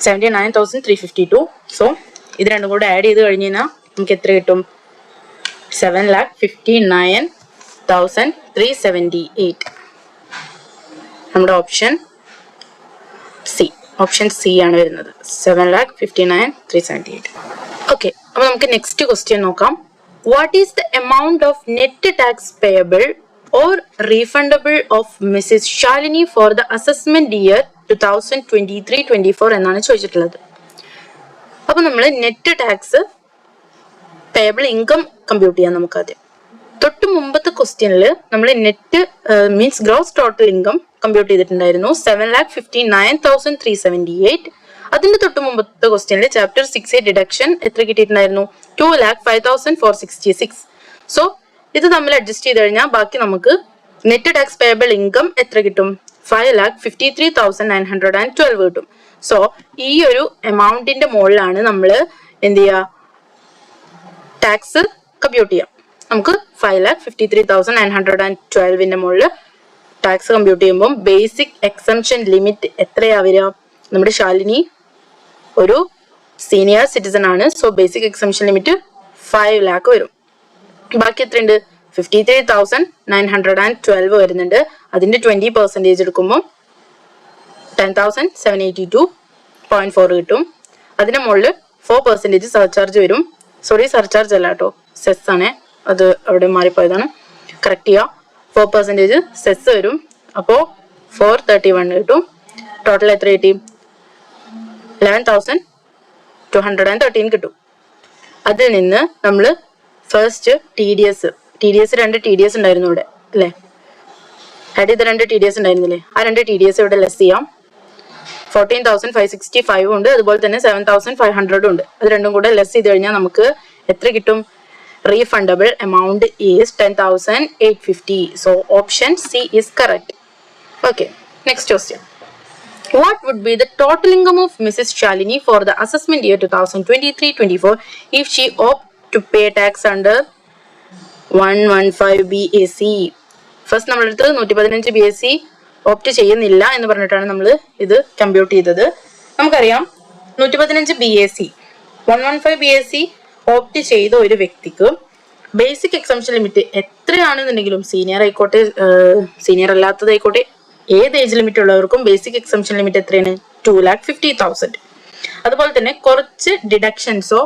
79,352. സോ ഇത് രണ്ടും കൂടെ ആഡ് ചെയ്ത് കഴിഞ്ഞ് കഴിഞ്ഞാൽ നമുക്ക് എത്ര കിട്ടും? 7,59,378. നമ്മുടെ ഓപ്ഷൻ സി, ഓപ്ഷൻ സി ആണ് വരുന്നത്. 7,59,378. ഓക്കെ, അപ്പൊ നമുക്ക് നെക്സ്റ്റ് ക്വസ്റ്റ്യൻ നോക്കാം. What is the amount of net tax payable or refundable of Mrs. Shalini for the assessment year 2023-24 എന്നാണ് ചോദിച്ചിട്ടുള്ളത്. അപ്പൊ നമ്മൾ net tax payable income compute ചെയ്യാം. നമുക്ക് ആദ്യം തൊട്ട് മുമ്പത്തെ ക്വസ്റ്റ്യനിൽ നമ്മൾ net means gross total income compute ചെയ്തിട്ടുണ്ടായിരുന്നു 7,59,378. അതിന്റെ തൊട്ട് മുമ്പത്തെ ക്വസ്റ്റ്യനിൽ ചാപ്റ്റർ 6A ഡിഡക്ഷൻ എത്ര കിട്ടിയിട്ടുണ്ടായിരുന്നു? 2,05,466. സോ ഇത് തമ്മിൽ അഡ്ജസ്റ്റ് ചെയ്ത് കഴിഞ്ഞാൽ ബാക്കി നമുക്ക് നെറ്റ് ടാക്സ് പേയബിൾ ഇൻകം എത്ര കിട്ടും? 5,53,912 കിട്ടും. സോ ഈ ഒരു എമൗണ്ടിന്റെ മുകളിലാണ് നമ്മൾ എന്ത് ചെയ്യുക? ടാക്സ് കമ്പ്യൂട്ട് ചെയ്യാം. നമുക്ക് 5,53,912 മുകളിൽ ടാക്സ് കമ്പ്യൂട്ട് ചെയ്യുമ്പോൾ ബേസിക് എക്സംഷൻ ലിമിറ്റ് എത്രയാ വരിക? നമ്മുടെ ശാലിനി ഒരു സീനിയർ സിറ്റിസൺ ആണ്. So basic exemption limit 5 lakh വരും. ബാക്കി എത്രയുണ്ട്? 53,912 വരുന്നുണ്ട്. അതിന്റെ 20% എടുക്കുമ്പോൾ 10,782.4 കിട്ടും. അതിന്റെ മുകളിൽ 4% സർചാർജ് വരും. സോറി, സർചാർജ് അല്ല കേട്ടോ, സെസ് ആണ്. അത് അവിടെ മാറിപ്പോയതാണ്, കറക്റ്റ് ചെയ്യുക. 4% സെസ് വരും. അപ്പോൾ 431 കിട്ടും. ടോട്ടൽ എത്ര കിട്ടി? 11,213 കിട്ടും. അതിൽ നിന്ന് നമ്മൾ ഫസ്റ്റ് TDS 2 TDS ഉണ്ടായിരുന്നു ഇവിടെ അല്ലേ? ആഡ് ചെയ്ത 2 TDS ഉണ്ടായിരുന്നില്ലേ? ആ 2 TDS ഇവിടെ ലെസ് ചെയ്യാം. 14,565 ഉണ്ട്, അതുപോലെ തന്നെ 7,500 ഉണ്ട്. അത് രണ്ടും കൂടെ ലെസ് ചെയ്ത് കഴിഞ്ഞാൽ നമുക്ക് എത്ര കിട്ടും? Refundable amount is 10,850. So option C is correct. Okay, next question. What would be the total income of Mrs. Shalini for the assessment year 2023-24 if she opt to pay tax under 115 BAC? First നമ്മളെടുത്ത് 115 BAC ഓപ്റ്റ് ചെയ്യുന്നില്ല എന്ന് പറഞ്ഞിട്ടാണ് നമ്മൾ ഇത് കമ്പ്യൂട്ട് ചെയ്തത്. നമുക്കറിയാം 115 BAC 115 BAC ഓപ്റ്റ് ചെയ്ത ഒരു വ്യക്തിക്ക് ബേസിക് എക്സംഷൻ ലിമിറ്റ് എത്രയാണെന്നുണ്ടെങ്കിലും, സീനിയർ ആയിക്കോട്ടെ സീനിയർ അല്ലാത്തതായിക്കോട്ടെ, ഏത് ഏജ് ലിമിറ്റ് ഉള്ളവർക്കും ബേസിക് എക്സംഷൻ ലിമിറ്റ് എത്രയാണ്? 2,50,000. അതുപോലെ തന്നെ കുറച്ച് ഡിഡക്ഷൻസോ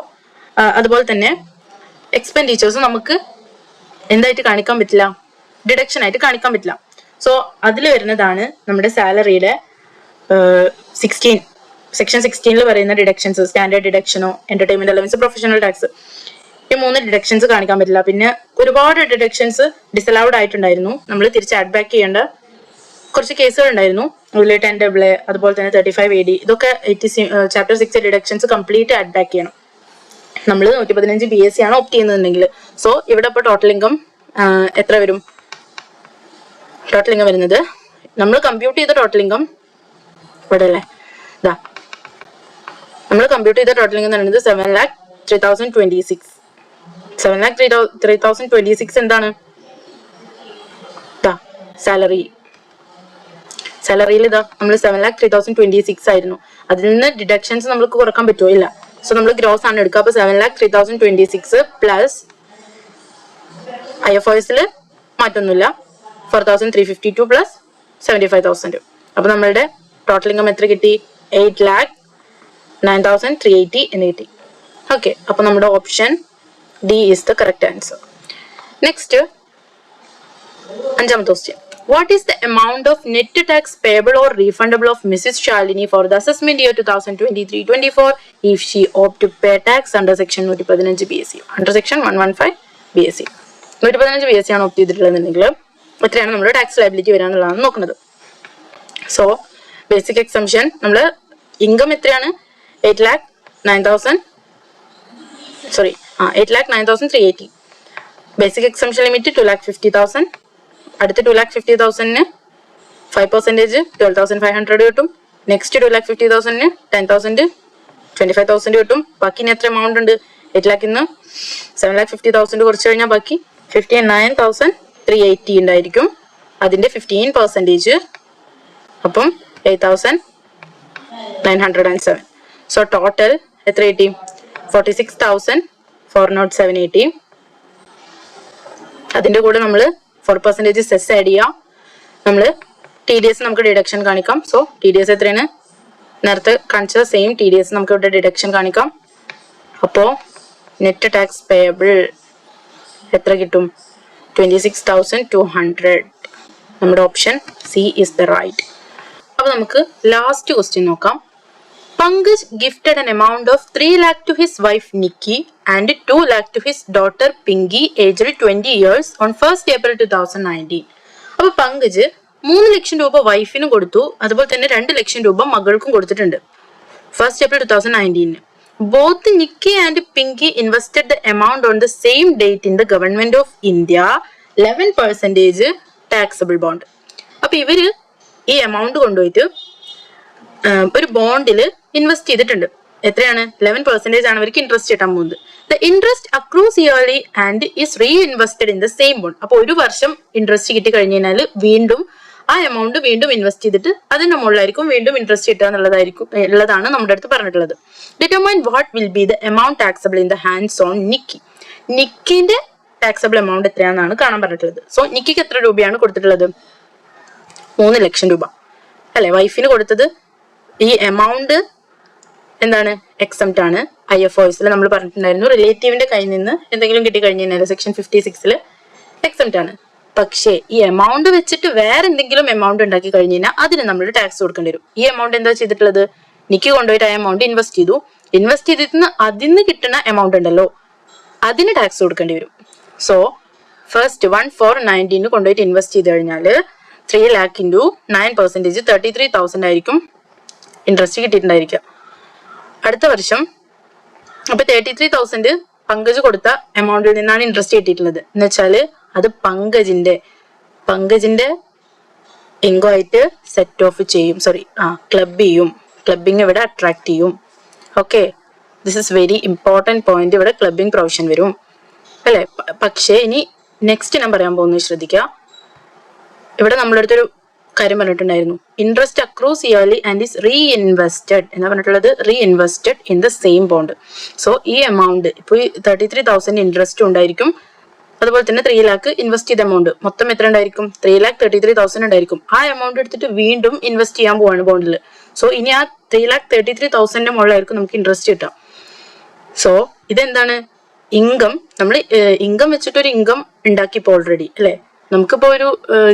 അതുപോലെ തന്നെ എക്സ്പെൻഡിച്ചേഴ്സും നമുക്ക് എന്തായിട്ട് കാണിക്കാൻ പറ്റില്ല? ഡിഡക്ഷൻ ആയിട്ട് കാണിക്കാൻ പറ്റില്ല. സോ അതിൽ വരുന്നതാണ് നമ്മുടെ സാലറിയുടെ സെക്ഷൻ 16 പറയുന്ന ഡിഡക്ഷൻസ്. സ്റ്റാൻഡേർഡ് ഡിഡക്ഷനോ, എന്റർടൈൻമെന്റ് അലവൻസ്, പ്രൊഫഷണൽ ടാക്സ്, ഈ 3 ഡിഡക്ഷൻസ് കാണിക്കാൻ പറ്റില്ല. പിന്നെ ഒരുപാട് ഡിഡക്ഷൻസ് ഡിസലൗഡ് ആയിട്ടുണ്ടായിരുന്നു. നമ്മൾ തിരിച്ച് ആഡ് ബാക്ക് ചെയ്യേണ്ട കുറച്ച് കേസുകൾ ഉണ്ടായിരുന്നു. അതിൽ 10AA, അതുപോലെ തന്നെ 35AD, ഇതൊക്കെ chapter 6 deductions complete add back ചെയ്യണം. നമ്മൾ 115 BAC ആണ് ഓപ്റ്റ് ചെയ്യുന്നതെങ്കിൽ. സോ ഇവിടെ ഇപ്പോൾ ടോട്ടൽ ഇൻകം എത്ര വരും? ടോട്ടൽ ഇൻകം വരുന്നത് നമ്മൾ കമ്പ്യൂട്ട് ചെയ്ത ടോട്ടൽ ഇൻകം ഇവിടെ അല്ലേ, ഇതാ നമ്മൾ കമ്പ്യൂട്ട് ചെയ്ത ടോട്ടൽ ഇൻകം എന്ന് പറയുന്നത് 7,03,026. 7,03,026 എന്താണ്? സാലറിയിൽ ഇതാ നമ്മൾ 7,03,026 ആയിരുന്നു. അതിൽ നിന്ന് ഡിഡക്ഷൻസ് നമുക്ക് കുറക്കാൻ പറ്റുമോ? ഇല്ല. സോ നമ്മൾ ഗ്രോസ് ആണ് എടുക്കുക. അപ്പൊ 7,03,026 പ്ലസ് IFOSൽ മാറ്റൊന്നുമില്ല, 4,352 പ്ലസ് 75,000. അപ്പൊ നമ്മളുടെ ടോട്ടൽ ഇൻകം എത്ര കിട്ടി? 8,09,380 എന്ന് കിട്ടി. ഓക്കെ, അപ്പൊ നമ്മുടെ option D is the correct answer. Next, അഞ്ചാമത്തെ question. What is the amount of net tax payable or refundable of Mrs. Shalini for the assessment year 2023-24 if she opt to pay tax under section 115 BAC? Under section 115 BAC. 115 BAC ആണ് ഓപ്റ്റ് ചെയ്തിട്ടുള്ളതെങ്കിൽ എത്രയാണ് നമ്മുടെ ടാക്സ് ലയബിലിറ്റി വരാന്നുള്ളതാണ് നോക്കുന്നത്. സോ ബേസിക് എക്സംഷൻ നമ്മൾ ഇൻകം എത്രയാണ്? 8,09,380. Basic exemption limit 2,50,000. അടുത്ത 2,50,000 5% 12,500 കിട്ടും. നെക്സ്റ്റ് 2,50,000 10,000 25,000 കിട്ടും. ബാക്കി ഇനി എത്ര എമൗണ്ട് ഉണ്ട്? 8 lakh 7,50,000 കുറച്ച് കഴിഞ്ഞാൽ ബാക്കി 59,380 ഉണ്ടായിരിക്കും. അതിന്റെ 15%, അപ്പം 8,907. സോ ടോട്ടൽ എത്ര കിട്ടി? 46,407.80. അതിന്റെ കൂടെ നമ്മൾ 4% സെസ് ആഡ് ചെയ്യാം. നമ്മൾ TDS നമുക്ക് ഡിഡക്ഷൻ കാണിക്കാം. സോ TDS എത്രയാണ്? നേരത്തെ കാണിച്ച സെയിം TDS നമുക്ക് ഇവിടെ ഡിഡക്ഷൻ കാണിക്കാം. അപ്പോ നെറ്റ് ടാക്സ് പേയബിൾ എത്ര കിട്ടും? 26,200. നമ്മുടെ option C is the right. അപ്പൊ നമുക്ക് ലാസ്റ്റ് ക്വസ്റ്റ്യൻ നോക്കാം. Pankaj gifted an amount of 3 lakh to his wife Nikki and 2 lakh to his daughter Pinky aged 20 years on 1st April 2019. അപ്പോൾ പങ്കജ് 3 ലക്ഷം രൂപ വൈഫിനും കൊടുത്തു, അതുപോലെ തന്നെ 2 ലക്ഷം രൂപ മകൾക്കും കൊടുത്തിട്ടുണ്ട് 1st April 2019. Both Nikki and Pinky invested the amount on the same date in the Government of India 11% taxable bond. അപ്പൊ ഇവര് ഈ എമൗണ്ട് കൊണ്ടുപോയിട്ട് ഒരു ബോണ്ടിൽ ഇൻവെസ്റ്റ് ചെയ്തിട്ടുണ്ട്. എത്രയാണ് 11% ആണ് അവർക്ക് ഇൻട്രസ്റ്റ് കിട്ടാൻ പോകുന്നത്. The interest accrues yearly and is reinvested in the same bond. അപ്പൊ ഒരു വർഷം ഇൻട്രസ്റ്റ് കിട്ടി കഴിഞ്ഞു കഴിഞ്ഞാൽ വീണ്ടും ആ എമൗണ്ട് വീണ്ടും ഇൻവെസ്റ്റ് ചെയ്തിട്ട് അതിന്റെ മുകളിലായിരിക്കും വീണ്ടും ഇൻട്രസ്റ്റ് കിട്ടുക ഉള്ളതാണ് നമ്മുടെ അടുത്ത് പറഞ്ഞിട്ടുള്ളത്. Determine what will be the amount taxable in the hands on Nikki. നിക്കിന്റെ ടാക്സബിൾ എമൗണ്ട് എത്രയാണെന്നാണ് കാണാൻ പറഞ്ഞിട്ടുള്ളത്. സോ നിക്കിക്ക് എത്ര രൂപയാണ് കൊടുത്തിട്ടുള്ളത്? 3 ലക്ഷം രൂപ അല്ലെ. വൈഫിന് കൊടുത്തത് ഈ എമൗണ്ട് എന്താണ്? എക്സംപ്റ്റ് ആണ്. IFOSൽ നമ്മൾ പറഞ്ഞിട്ടുണ്ടായിരുന്നു റിലേറ്റീവിന്റെ കയ്യിൽ നിന്ന് എന്തെങ്കിലും കിട്ടി കഴിഞ്ഞു കഴിഞ്ഞാൽ സെക്ഷൻ 56 എക്സംപ്റ്റ് ആണ്. പക്ഷേ ഈ എമൗണ്ട് വെച്ചിട്ട് വേറെ എന്തെങ്കിലും എമൗണ്ട് ഉണ്ടാക്കി കഴിഞ്ഞു കഴിഞ്ഞാൽ അതിന് നമ്മൾ ടാക്സ് കൊടുക്കേണ്ടി വരും. ഈ എമൗണ്ട് എന്താ ചെയ്തിട്ടുള്ളത്? നിക്ക് കൊണ്ടുപോയിട്ട് ആ എമൗണ്ട് ഇൻവെസ്റ്റ് ചെയ്തു. ഇൻവെസ്റ്റ് ചെയ്തിട്ട് അതിന് കിട്ടുന്ന എമൗണ്ട് ഉണ്ടല്ലോ അതിന് ടാക്സ് കൊടുക്കേണ്ടി വരും. സോ ഫസ്റ്റ് 1,490 കൊണ്ടുപോയിട്ട് ഇൻവെസ്റ്റ് ചെയ്ത് കഴിഞ്ഞാൽ 3 lakh into 9% 33,000 ആയിരിക്കും ഇൻട്രസ്റ്റ് കിട്ടിയിട്ടുണ്ടായിരിക്കുക അടുത്ത വർഷം. അപ്പൊ 33,000 പങ്കജ് കൊടുത്ത എമൗണ്ടിൽ നിന്നാണ് ഇൻട്രസ്റ്റ് കിട്ടിയിട്ടുള്ളത് എന്ന് വെച്ചാല് അത് പങ്കജിന്റെ ഇൻകം ആയിട്ട് സെറ്റ് ഓഫ് ചെയ്യും. ക്ലബ് ചെയ്യും. ക്ലബിങ് ഇവിടെ അട്രാക്ട് ചെയ്യും. Okay, this is very important point. ഇവിടെ ക്ലബിങ് പ്രൊവിഷൻ വരും അല്ലെ. പക്ഷേ ഇനി നെക്സ്റ്റ് ഞാൻ പറയാൻ പോകുന്നത് ശ്രദ്ധിക്കുക. ഇവിടെ നമ്മുടെ അടുത്തൊരു കാര്യം പറഞ്ഞിട്ടുണ്ടായിരുന്നു, interest accrues yearly and is reinvested എന്നാ പറഞ്ഞിട്ടുള്ളത്. Reinvested in the same bond. So ഈ എമൗണ്ട് ഇപ്പോൾ 33,000 ഇൻട്രസ്റ്റ് ഉണ്ടായിരിക്കും. അതുപോലെ തന്നെ 3 lakh ഇൻവെസ്റ്റ് ചെയ്ത എമൗണ്ട് മൊത്തം എത്ര ഉണ്ടായിരിക്കും? 3,33,000 ഉണ്ടായിരിക്കും. ആ എമൗണ്ട് എടുത്തിട്ട് വീണ്ടും ഇൻവെസ്റ്റ് ചെയ്യാൻ പോവാണ് ബോണ്ടിൽ. സോ ഇനി ആ 3,33,000 മുകളിലായിരിക്കും നമുക്ക് ഇൻട്രസ്റ്റ് കിട്ടാം. സോ ഇതെന്താണ്? ഇൻകം. നമ്മൾ ഇൻകം വെച്ചിട്ടൊരു ഇൻകം ഉണ്ടാക്കിപ്പോ ഓൾറെഡി അല്ലെ. നമുക്കിപ്പോ ഒരു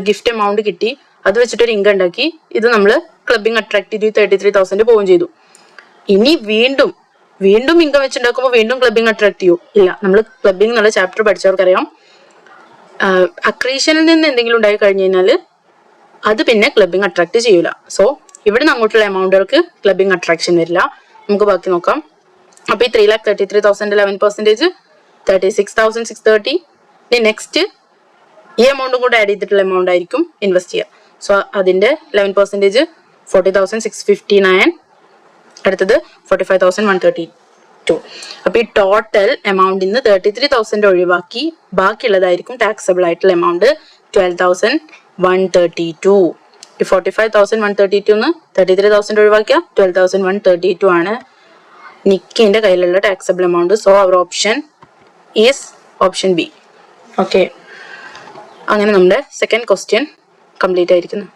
ഗിഫ്റ്റ് എമൗണ്ട് കിട്ടി, അത് വെച്ചിട്ടൊരു ഇൻകം ഉണ്ടാക്കി. ഇത് നമ്മൾ ക്ലബിങ് അട്രാക്ട് ചെയ്തു, 33,000 പോവുകയും ചെയ്തു. ഇനി വീണ്ടും ഇൻകം വെച്ചുണ്ടാക്കുമ്പോൾ വീണ്ടും ക്ലബിങ് അട്രാക്ട് ചെയ്യൂ? ഇല്ല. നമ്മൾ ക്ലബിങ് എന്നുള്ള ചാപ്റ്റർ പഠിച്ചവർക്കറിയാം, അക്രീഷനിൽ നിന്ന് എന്തെങ്കിലും ഉണ്ടായി കഴിഞ്ഞു കഴിഞ്ഞാൽ അത് പിന്നെ ക്ലബിങ് അട്രാക്ട് ചെയ്യൂല. സോ ഇവിടുന്ന് അങ്ങോട്ടുള്ള എമൗണ്ടുകൾക്ക് ക്ലബിങ് അട്രാക്ഷൻ വരില്ല. നമുക്ക് ബാക്കി നോക്കാം. അപ്പൊ ഈ 3,33,000 11% 36,630. നെക്സ്റ്റ് ഈ എമൗണ്ടും കൂടെ ആഡ് ചെയ്തിട്ടുള്ള എമൗണ്ട് ആയിരിക്കും ഇൻവെസ്റ്റ് ചെയ്യുക. സോ അതിന്റെ 11% 40,659. അടുത്തത് 45,132. അപ്പൊ ഈ ടോട്ടൽ എമൗണ്ടിൽ നിന്ന് 33,000 ഒഴിവാക്കി ബാക്കിയുള്ളതായിരിക്കും ടാക്സബിൾ ആയിട്ടുള്ള എമൗണ്ട് 12,132. ഈ 45,132 33,000 ഒഴിവാക്കിയ 12,132 ആണ് നിക്കിന്റെ കയ്യിലുള്ള taxable amount. So our option is option B. Okay, അങ്ങനെ നമ്മുടെ സെക്കൻഡ് ക്വസ്റ്റ്യൻ കംപ്ലീറ്റ് ആയിരിക്കുന്നു.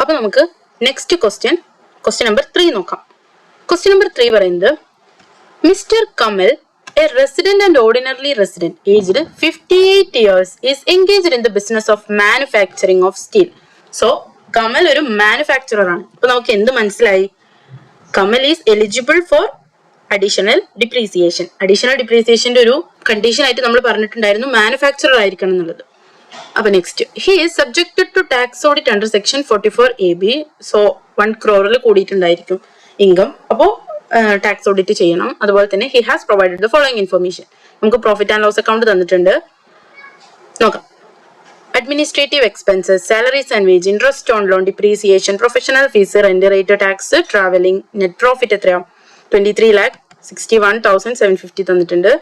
അപ്പൊ നമുക്ക് നെക്സ്റ്റ് ക്വസ്റ്റ്യൻ നമ്പർ 3 നോക്കാം. ക്വസ്റ്റ്യൻ നമ്പർ 3 പറയുന്നത്, mister Kamal, a resident and ordinarily resident, aged 58 years, is engaged in the business of manufacturing of steel. So Kamal ഒരു മാനുഫാക്ചറർ ആണ്. ഇപ്പൊ നമുക്ക് എന്ത് മനസ്സിലായി? Kamal is eligible for additional depreciation. Additional ഡിപ്രീസിയേഷന്റെ ഒരു കണ്ടീഷൻ ആയിട്ട് നമ്മൾ പറഞ്ഞിട്ടുണ്ടായിരുന്നു മാനുഫാക്ചറർ ആയിരിക്കണം എന്നുള്ളത്. അപ്പൊ next, he is subjected to tax audit under section 44AB. So 1 crore കൂടിയിട്ടുണ്ടായിരിക്കും ഇൻകം. അപ്പോ ടാക്സ് ഓഡിറ്റ് ചെയ്യണം. അതുപോലെ തന്നെ he has provided the following information. നമുക്ക് പ്രോഫിറ്റ് ആൻഡ് ലോസ് അക്കൗണ്ട് തന്നിട്ടുണ്ട്. നോക്കാം. Administrative expenses, salaries and wage, interest on loan, depreciation, professional fees, rent, rate, tax, travelling. Net profit എത്രയാ? 23,61,750 തന്നിട്ടുണ്ട്.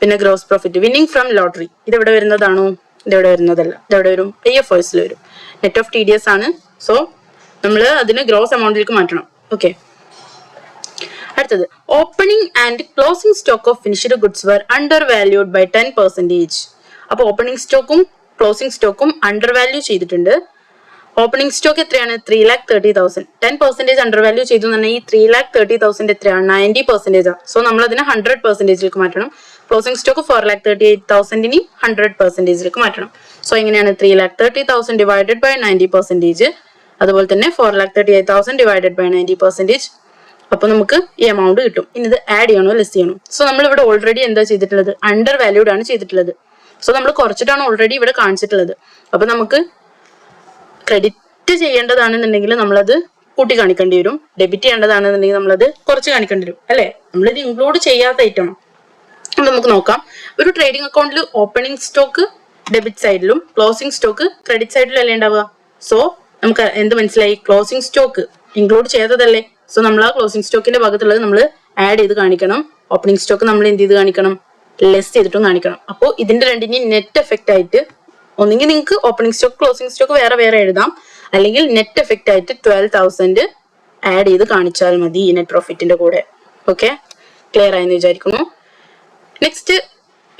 പിന്നെ gross profit, winning from lottery, ഇതെവിടെ വരുന്നതാണോ? ഇതെവിടെ വരുന്നതല്ല, ഇതെവിടെ വരും? IFOSൽ വരും. നെറ്റ് ഓഫ് TDS ആണ്. സോ നമ്മൾ അതിന് ഗ്രോസ് എമൗണ്ടിലേക്ക് മാറ്റണം. ഓക്കെ, അടുത്തത്, opening and closing stock of finished goods were undervalued by 10%. അപ്പൊ ഓപ്പണിംഗ് സ്റ്റോക്കും ക്ലോസിംഗ് സ്റ്റോക്കും അണ്ടർ വാല്യൂ ചെയ്തിട്ടുണ്ട്. ഓപ്പണിംഗ് സ്റ്റോക്ക് എത്രയാണ്? 3,30,000. 10% അണ്ടർ വാല്യൂ ചെയ്തു എന്ന് പറഞ്ഞാൽ ഈ 3,30,000 എത്രയാണ്? 90%. സോ നമ്മൾ അതിനെ 100%ലേക്ക് മാറ്റണം. ക്ലോസിംഗ് സ്റ്റോക്ക് 4,38,000 100%ലേക്ക് മാറ്റണം. സോ എങ്ങനെയാണ്? 3,30,000 ഡിവൈഡഡ് ബൈ 90%. അതുപോലെ തന്നെ 4,38,000 ഡിവൈഡഡ് ബൈ 90%. അപ്പൊ നമുക്ക് ഈ എമൗണ്ട് കിട്ടും. ഇനി ഇത് ആഡ് ചെയ്യണോ ലെസ് ചെയ്യണോ? സോ നമ്മൾ ഇവിടെ ഓൾറെഡി എന്താ ചെയ്തിട്ടുള്ളത്? അണ്ടർ വാല്യൂഡ് ആണ് ചെയ്തിട്ടുള്ളത്. സോ നമ്മൾ കുറച്ചിട്ടാണ് ഓൾറെഡി ഇവിടെ കാണിച്ചിട്ടുള്ളത്. അപ്പൊ നമുക്ക് ക്രെഡിറ്റ് ചെയ്യേണ്ടതാണെന്നുണ്ടെങ്കിൽ നമ്മളത് കൂട്ടി കാണിക്കേണ്ടി വരും. ഡെബിറ്റ് ചെയ്യേണ്ടതാണെന്നുണ്ടെങ്കിൽ നമ്മളത് കുറച്ച് കാണിക്കേണ്ടി വരും അല്ലെ. നമ്മളിത് ഇൻക്ലൂഡ് ചെയ്യാത്ത ഐറ്റം. നമുക്ക് നോക്കാം. ഒരു ട്രേഡിംഗ് അക്കൗണ്ടിൽ ഓപ്പണിംഗ് സ്റ്റോക്ക് ഡെബിറ്റ് സൈഡിലും ക്ലോസിംഗ് സ്റ്റോക്ക് ക്രെഡിറ്റ് സൈഡിലും അല്ലേ ഉണ്ടാവുക. സോ നമുക്ക് എന്ത് മനസ്സിലായി? ക്ലോസിംഗ് സ്റ്റോക്ക് ഇൻക്ലൂഡ് ചെയ്തതല്ലേ. സോ നമ്മൾ ആ ക്ലോസിംഗ് സ്റ്റോക്കിന്റെ ഭാഗത്തുള്ളത് നമ്മൾ ആഡ് ചെയ്ത് കാണിക്കണം. ഓപ്പണിംഗ് സ്റ്റോക്ക് നമ്മൾ എന്ത് ചെയ്ത് കാണിക്കണം? ലെസ് ചെയ്തിട്ടും കാണിക്കണം. അപ്പോൾ ഇതിന്റെ രണ്ടിന്റെയും നെറ്റ് എഫക്റ്റ് ആയിട്ട് ഒന്നെങ്കിൽ നിങ്ങൾക്ക് ഓപ്പണിംഗ് സ്റ്റോക്ക് ക്ലോസിംഗ് സ്റ്റോക്ക് വേറെ വേറെ എഴുതാം, അല്ലെങ്കിൽ നെറ്റ് എഫക്റ്റ് ആയിട്ട് 12,000 ആഡ് ചെയ്ത് കാണിച്ചാൽ മതി നെറ്റ് പ്രോഫിറ്റിന്റെ കൂടെ. ഓക്കെ, ക്ലിയർ ആയെന്ന് വിചാരിക്കുന്നു. നെക്സ്റ്റ്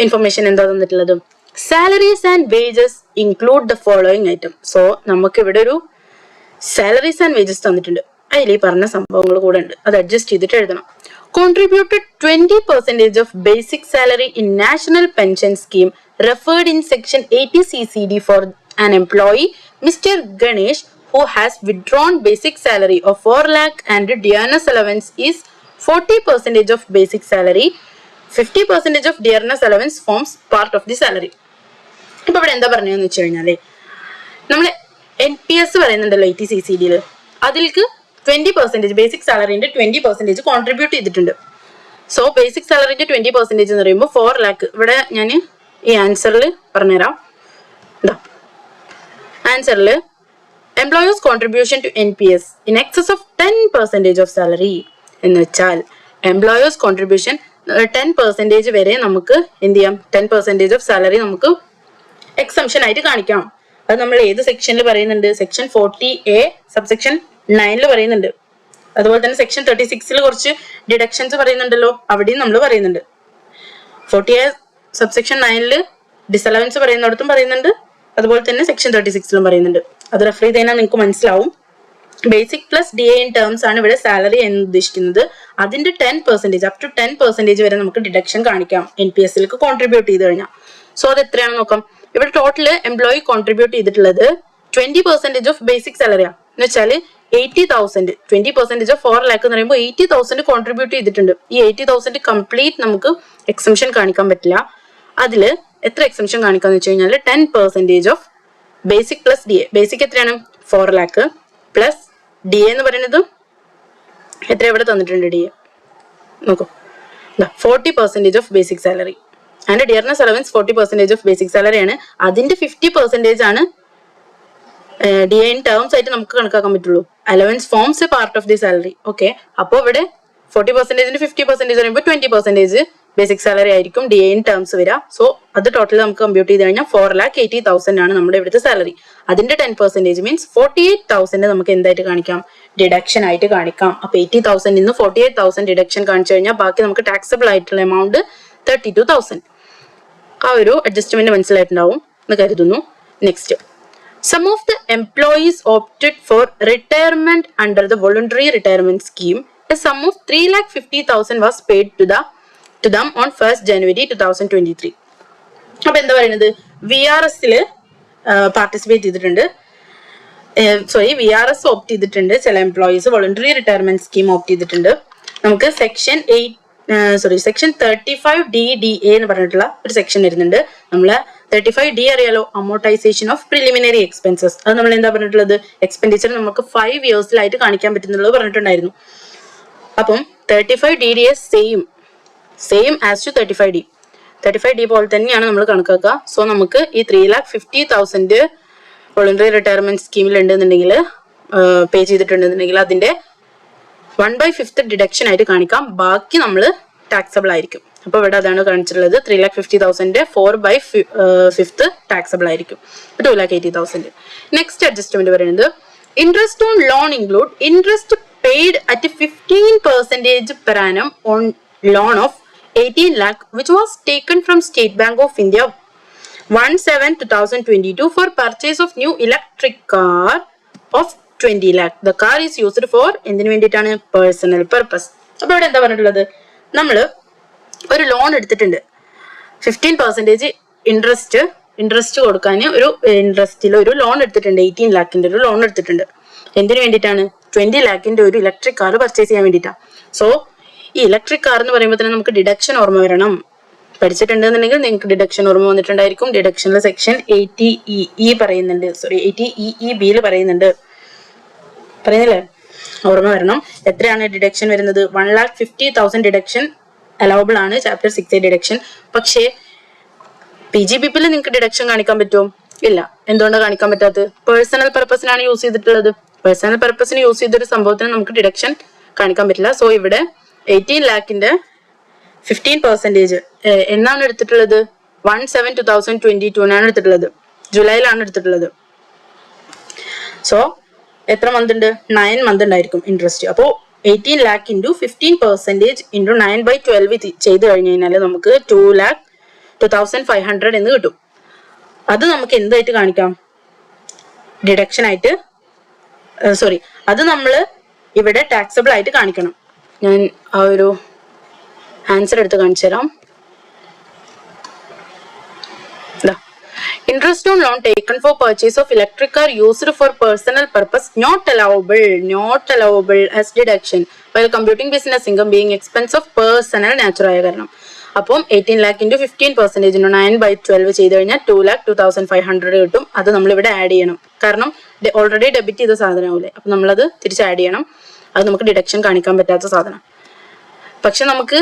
ഇൻഫർമേഷൻ എന്താ തന്നിട്ടുള്ളത്? Salaries and wages include the following item. So നമുക്ക് ഇവിടെ ഒരു സാലറീസ് ആൻഡ് വേജസ് തന്നിട്ടുണ്ട്, അതിൽ ഈ പറഞ്ഞ സംഭവങ്ങൾ കൂടെ ഉണ്ട്, അത് അഡ്ജസ്റ്റ് ചെയ്തിട്ട് എഴുതണം. Contributed 20% of basic salary in National Pension Scheme referred in Section 80 CCD for an employee, Mr. Ganesh, who has withdrawn basic salary of 4 lakh and dearness allowance is 40% of basic salary. 50% of dearness allowance forms part of the salary. ഇപ്പൊ ഇവിടെ എന്താ പറഞ്ഞതെന്ന് വെച്ച് കഴിഞ്ഞാല് നമ്മള് NPS പറയുന്നുണ്ടല്ലോ 80 CCD യില്, അതിൽക്ക് 20% ബേസിക് സാലറിന്റെ 20% കോൺട്രിബ്യൂട്ട് ചെയ്തിട്ടുണ്ട്. സോ ബേസിക് സാലറിന്റെ 20% എന്ന് പറയുമ്പോൾ 4 ലാക്ക്. ഇവിടെ ഞാൻ ഈ ആൻസറിൽ പറഞ്ഞുതരാം. ആൻസറിൽ employers contribution to NPS in excess of 10% of salary എന്ന് വെച്ചാൽ എംപ്ലോയേഴ്സ് കോൺട്രിബ്യൂഷൻ 10% വരെ നമുക്ക് എന്ത് ചെയ്യാം? 10% ഓഫ് സാലറി നമുക്ക് എക്സംഷൻ ആയിട്ട് കാണിക്കാം. അത് നമ്മൾ ഏത് സെക്ഷനിൽ പറയുന്നുണ്ട്? സെക്ഷൻ 40A സബ്സെക്ഷൻ 9 പറയുന്നുണ്ട്. അതുപോലെ തന്നെ സെക്ഷൻ 36 കുറച്ച് ഡിഡക്ഷൻസ് പറയുന്നുണ്ടല്ലോ, അവിടെയും നമ്മൾ പറയുന്നുണ്ട്. 40A സബ്സെക്ഷൻ 9 ഡിസലവൻസ് പറയുന്നിടത്തും പറയുന്നുണ്ട്, അതുപോലെ തന്നെ സെക്ഷൻ 36 പറയുന്നുണ്ട്. അത് റെഫർ ചെയ്ത് കഴിഞ്ഞാൽ നിങ്ങൾക്ക് മനസ്സിലാവും. Basic plus DA in terms ആണ് ഇവിടെ സാലറി എന്ന് ഉദ്ദേശിക്കുന്നത്. അതിന്റെ 10% അപ് ടു 10% വരെ നമുക്ക് ഡിഡക്ഷൻ കാണിക്കാം NPS കോൺട്രിബ്യൂട്ട് ചെയ്ത് കഴിഞ്ഞാൽ. സോ അത് എത്രയാണെന്ന് നോക്കാം. ഇവിടെ ടോട്ടൽ എംപ്ലോയി കോൺട്രിബ്യൂട്ട് ചെയ്തിട്ടുള്ളത് 20% ഓഫ് ബേസിക് സാലറിയാണ്. എന്ന് വെച്ചാൽ 80,000. 20% ഓഫ് 4 ലാക്ക് എന്ന് പറയുമ്പോൾ 80,000 കോൺട്രിബ്യൂട്ട് ചെയ്തിട്ടുണ്ട്. ഈ 80,000 കംപ്ലീറ്റ് നമുക്ക് എക്സംഷൻ കാണിക്കാൻ പറ്റില്ല. അതില് എത്ര എക്സംഷൻ കാണിക്കാന്ന് വെച്ച് കഴിഞ്ഞാൽ 10% of basic plus DA. Basic എത്രയാണ്? 4 ലാക്ക് പ്ലസ് DA എന്ന് പറയുന്നത് എത്ര ഇവിടെ തന്നിട്ടുണ്ട്? DA നോക്കൂ, 40% of basic salary and dearness allowance 40% of basic salary ആണ്. അതിന്റെ 50% ആണ് DA ഇൻ ടേംസ് ആയിട്ട് നമുക്ക് കണക്കാക്കാൻ പറ്റുള്ളൂ. Allowance forms A part of the salary. Okay, അപ്പോൾ ഇവിടെ 40%ന്റെ 50% പറയുമ്പോൾ 20% ബേസിക് സാലറി ആയിരിക്കും DA ഇൻ ടേംസ് വരിക. സോ അത് ടോട്ടൽ നമുക്ക് കമ്പ്യൂട്ട് ചെയ്ത് കഴിഞ്ഞാൽ 4,80,000 ആണ് നമ്മുടെ ഇവിടുത്തെ സാലറി. അതിന്റെ 10% മീൻസ് 48,000 നമുക്ക് എന്തായിട്ട് കാണിക്കാം? ഡിഡക്ഷൻ ആയിട്ട് കാണിക്കാം. അപ്പൊ 80,000 നിന്ന് 48,000 ഡിഡക്ഷൻ കാണിച്ചു കഴിഞ്ഞാൽ ബാക്കി നമുക്ക് ടാക്സബിൾ ആയിട്ടുള്ള എമൗണ്ട് 32,000. ആ ഒരു അഡ്ജസ്റ്റ്മെന്റ് മനസ്സിലായിട്ടുണ്ടാവും എന്ന് കരുതുന്നു. Next, some of the employees opted for retirement under the voluntary retirement scheme. A sum of 3,50,000 was paid to them on 1st January 2023. അപ്പൊ എന്താ പറയുന്നത്? VRS പാർട്ടിസിപ്പേറ്റ് ചെയ്തിട്ടുണ്ട്, VRS ഓപ്റ്റ് ചെയ്തിട്ടുണ്ട്. ചില employees voluntary retirement scheme opt ചെയ്തിട്ടുണ്ട്. നമുക്ക് സെക്ഷൻ 35DDA എന്ന് പറഞ്ഞിട്ടുള്ള ഒരു സെക്ഷൻ വരുന്നുണ്ട്. നമ്മള് 35D അറിയാലോ, അമോർട്ടൈസേഷൻ ഓഫ് പ്രിലിമിനറി എക്സ്പെൻസസ്. അത് നമ്മൾ എന്താ പറഞ്ഞിട്ടുള്ളത്? എക്സ്പെൻഡിച്ചർ നമുക്ക് 5 ഇയേഴ്സിലായിട്ട് കാണിക്കാൻ പറ്റുന്നുള്ളത് പറഞ്ഞിട്ടുണ്ടായിരുന്നു. അപ്പം 35DDA same as to 35D പോലെ തന്നെയാണ് നമ്മൾ കണക്കാക്കുക. സോ നമുക്ക് ഈ 3,50,000 വോളണ്ടറി റിട്ടയർമെന്റ് സ്കീമിൽ ഉണ്ടെന്നുണ്ടെങ്കിൽ പേ ചെയ്തിട്ടുണ്ടെന്നുണ്ടെങ്കിൽ അതിന്റെ 1/5 ഡിഡക്ഷൻ ആയിട്ട് കാണിക്കാം. ബാക്കി നമ്മൾ ടാക്സബിൾ ആയിരിക്കും. അപ്പൊ ഇവിടെ അതാണ് കാണിച്ചിട്ടുള്ളത്. 3,50,000 4/5 ടാക്സബിൾ ആയിരിക്കും. 2,80,000. നെക്സ്റ്റ് അഡ്ജസ്റ്റ്മെന്റ് പറയുന്നത് interest on loan include interest paid at 15% per annum on loan of 18 lakh which was taken from State Bank of India 1/7/2022 for purchase of new electric car of 20 lakh. The car is used for എന്തിനു വേണ്ടിയിട്ടാണ്? Personal purpose. അപ്പൊ ഇവിടെ എന്താ പറഞ്ഞിട്ടുള്ളത്? നമ്മള് ഒരു ലോൺ എടുത്തിട്ടുണ്ട്, 15% ഇൻട്രസ്റ്റ് കൊടുക്കാൻ ഒരു ഇൻട്രസ്റ്റിൽ ഒരു ലോൺ എടുത്തിട്ടുണ്ട്. 18 ലാഖിന്റെ ഒരു ലോൺ എടുത്തിട്ടുണ്ട്. എന്തിനു വേണ്ടിയിട്ടാണ്? 20 ലാഖിന്റെ ഒരു ഇലക്ട്രിക് കാർ പർച്ചേസ് ചെയ്യാൻ വേണ്ടിയിട്ടാണ്. സോ ഈ ഇലക്ട്രിക് കാർ എന്ന് പറയുമ്പോൾ തന്നെ നമുക്ക് ഡിഡക്ഷൻ ഓർമ്മ വരണം. പഠിച്ചിട്ടുണ്ടെന്നുണ്ടെങ്കിൽ നിങ്ങൾക്ക് ഡിഡക്ഷൻ ഓർമ്മ വന്നിട്ടുണ്ടായിരിക്കും. ഡിഡക്ഷനിൽ സെക്ഷൻ 80EE പറയുന്നുണ്ട്, 80EEB പറയുന്നുണ്ട്, പറയുന്നില്ലേ? ഓർമ്മ വരണം. എത്രയാണ് ഡിഡക്ഷൻ വരുന്നത്? 1,50,000 ഡിഡക്ഷൻ അലൗബിൾ ആണ്, ചാപ്റ്റർ 6A ഡിഡക്ഷൻ. പക്ഷേ PGBP നിങ്ങൾക്ക് ഡിഡക്ഷൻ കാണിക്കാൻ പറ്റുമോ? ഇല്ല. എന്തുകൊണ്ടാണ് കാണിക്കാൻ പറ്റാത്തത്? പേഴ്സണൽ പർപ്പസിനാണ് യൂസ് ചെയ്തിട്ടുള്ളത്. പേഴ്സണൽ പർപ്പസിന് യൂസ് ചെയ്തൊരു സംഭവത്തിന് നമുക്ക് ഡിഡക്ഷൻ കാണിക്കാൻ പറ്റില്ല. സോ ഇവിടെ 18 lakhന്റെ 15% എന്നാണ് എടുത്തിട്ടുള്ളത്? 1/7/2022 എടുത്തിട്ടുള്ളത്. ജൂലൈയിലാണ് എടുത്തിട്ടുള്ളത്. സോ എത്ര മന്ത് ഉണ്ട്? 9 മന്ത് ഉണ്ടായിരിക്കും ഇൻട്രസ്റ്റ്. അപ്പോൾ 18 lakh into 15% into 9/12 ചെയ്ത് കഴിഞ്ഞ് കഴിഞ്ഞാൽ നമുക്ക് 2,02,500 എന്ന് കിട്ടും. അത് നമുക്ക് എന്തായിട്ട് കാണിക്കാം? ഡിഡക്ഷൻ ആയിട്ട്, സോറി, അത് നമ്മൾ ഇവിടെ ടാക്സബിൾ ആയിട്ട് കാണിക്കണം. ഞാൻ ആ ഒരു ആൻസർ എടുത്ത് കാണിച്ചു തരാം. Interest on loan taken for purchase of electric car used for personal purpose not allowable as deduction while computing business income being expense of personal nature ആയ കാരണം. അപ്പം 18 lakh into 15% 9/12 ചെയ്ത് കഴിഞ്ഞാൽ 2,02,500 കിട്ടും. അത് നമ്മളിവിടെ ആഡ് ചെയ്യണം. കാരണം ഓൾറെഡി ഡെബിറ്റ് ചെയ്ത സാധനമാവില്ലേ, അപ്പം നമ്മളത് തിരിച്ച് ആഡ് ചെയ്യണം. അത് നമുക്ക് ഡിഡക്ഷൻ കാണിക്കാൻ പറ്റാത്ത സാധനം. പക്ഷെ നമുക്ക്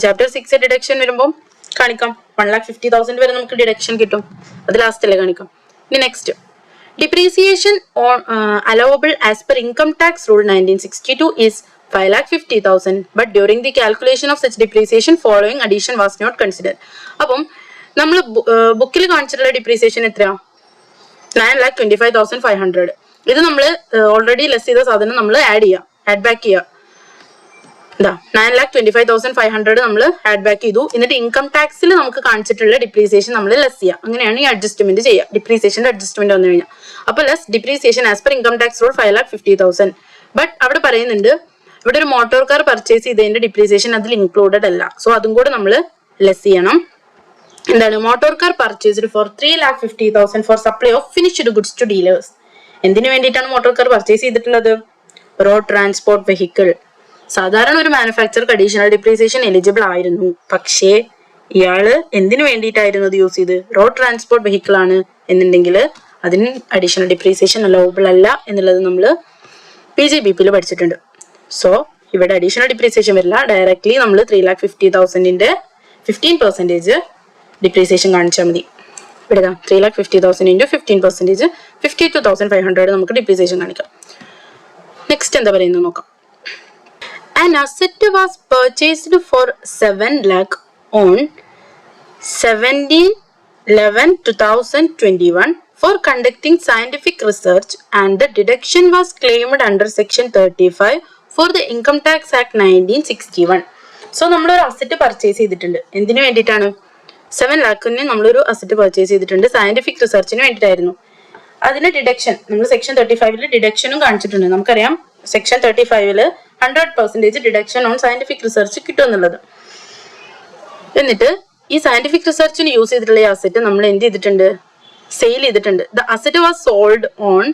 ചാപ്റ്റർ 6 ഡിഡക്ഷൻ വരുമ്പോൾ കാണിക്കാം. 1,50,000 വരെ നമുക്ക് ഡിഡക്ഷൻ കിട്ടും. അത് ലാസ്റ്റല്ലേ കാണിക്കാം. ഇനി next, depreciation allowable as per income tax rule 1962 is 5,50,000 but during the calculation of such depreciation following addition was not considered. അപ്പം നമ്മൾ ബുക്കിൽ കാണിച്ചിട്ടുള്ള ഡിപ്രീസിയേഷൻ എത്രയാ? 9,25,500. ഇത് നമ്മൾ ഓൾറെഡി ലെസ് ചെയ്ത സാധനം നമ്മൾ ആഡ് ബാക്ക് ചെയ്യുക. 9,25,500 നമ്മൾ ആഡ് ബാക്ക് ചെയ്തു. എന്നിട്ട് ഇൻകം ടാക്സിൽ നമുക്ക് കാണിച്ചിട്ടുള്ള ഡിപ്രീസിയേഷൻ നമ്മൾ ലെസ് ചെയ്യുക. അങ്ങനെയാണ് ഈ അഡ്ജസ്റ്റ്മെന്റ് ചെയ്യുക. ഡിപ്രീസിയേഷന്റെ അഡ്ജസ്റ്റ്മെന്റ് വന്നു കഴിഞ്ഞാൽ അപ്പൊ less depreciation as per income tax rule 5,50,000. But അവിടെ പറയുന്നുണ്ട് ഇവിടെ ഒരു മോട്ടോർ കാർ പർച്ചേസ് ചെയ്തതിന്റെ ഡിപ്രീസിയേഷൻ അതിൽ ഇൻക്ലൂഡഡ് അല്ല. സോ അതും കൂടെ നമ്മൾ ലെസ് ചെയ്യണം. എന്താണ്? Motor car purchased for 3,50,000 for supply of finished goods to dealers. എന്തിനു വേണ്ടിയിട്ടാണ് മോട്ടോർ കാർ പർച്ചേസ് ചെയ്തിട്ടുള്ളത്? Road transport vehicle. സാധാരണ ഒരു മാനുഫാക്ചർക്ക് അഡീഷണൽ ഡിപ്രീസിയേഷൻ എലിജിബിൾ ആയിരുന്നു. പക്ഷേ ഇയാള് എന്തിനു വേണ്ടിയിട്ടായിരുന്നു അത് യൂസ് ചെയ്ത്? റോഡ് ട്രാൻസ്പോർട്ട് വെഹിക്കിൾ ആണ് എന്നുണ്ടെങ്കിൽ അതിന് അഡീഷണൽ ഡിപ്രീസിയേഷൻ അലൗബിൾ അല്ല എന്നുള്ളത് നമ്മൾ PGBP പഠിച്ചിട്ടുണ്ട്. സോ ഇവിടെ അഡീഷണൽ ഡിപ്രീസിയേഷൻ വരില്ല. ഡയറക്ട്ലി നമ്മൾ 3,50,000ന്റെ 15% ഡിപ്രീസിയേഷൻ കാണിച്ചാൽ മതി. ഇവിടെ 3,50,000 into 15% 52,500 നമുക്ക് ഡിപ്രീസിയേഷൻ കാണിക്കാം. നെക്സ്റ്റ് എന്താ പറയുന്നത് നോക്കാം. An asset was purchased for 7 lakh on 17/11/2021 for conducting scientific research and the deduction was claimed under section 35 for the Income Tax Act 1961. So നമ്മളൊരു അസറ്റ് പർച്ചേസ് ചെയ്തിട്ടുണ്ട്. എന്തിനു വേണ്ടിയിട്ടാണ്? 7 lakhന് നമ്മളൊരു അസറ്റ് പർച്ചേസ് ചെയ്തിട്ടുണ്ട്. സയന്റിഫിക് റിസർച്ചിന് വേണ്ടിയിട്ടായിരുന്നു. അതിന് ഡിഡക്ഷൻ നമ്മൾ സെക്ഷൻ 35 ഡിഡക്ഷനും കാണിച്ചിട്ടുണ്ട്. നമുക്കറിയാം section 35 100% deduction on scientific research കിട്ടും എന്നുള്ളത്. എന്നിട്ട് ഈ സയന്റിഫിക് റിസർച്ചിന് യൂസ് ചെയ്തിട്ടുള്ള ഈ അസറ്റ് നമ്മൾ എന്ത് ചെയ്തിട്ടുണ്ട്? സെയിൽ ചെയ്തിട്ടുണ്ട്. The asset was sold on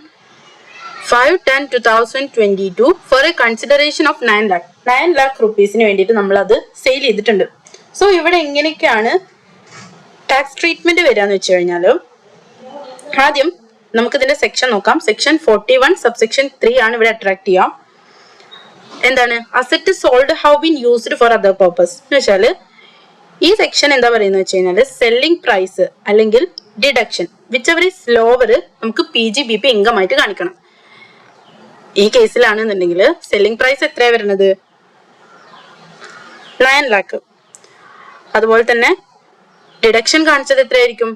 5/10/2022 for a consideration of 9 lakh റുപ്പീസിന് വേണ്ടിയിട്ട് നമ്മൾ അത് സെയിൽ ചെയ്തിട്ടുണ്ട്. സോ ഇവിടെ എങ്ങനെയൊക്കെയാണ് ടാക്സ് ട്രീറ്റ്മെന്റ് വരികയെന്ന് വെച്ച് കഴിഞ്ഞാൽ ആദ്യം നമുക്കിതിന്റെ സെക്ഷൻ നോക്കാം. സെക്ഷൻ 41 സബ്സെക്ഷൻ 3 ആണ് ഇവിടെ അട്രാക്ട് ചെയ്യാം. എന്താണ്? Asset sold have been used for other purpose എന്ന് വെച്ചാൽ ഈ സെക്ഷൻ എന്താ പറയുന്നത് വെച്ച് കഴിഞ്ഞാൽ സെല്ലിംഗ് പ്രൈസ് അല്ലെങ്കിൽ deduction which ever is lower നമുക്ക് PGBP ഇൻകം ആയിട്ട് കാണിക്കണം. ഈ കേസിലാണെന്നുണ്ടെങ്കിൽ സെല്ലിംഗ് പ്രൈസ് എത്രയാണ് വരുന്നത്? 9 lakh. അതുപോലെ തന്നെ ഡിഡക്ഷൻ കാണിച്ചത് എത്രയായിരിക്കും?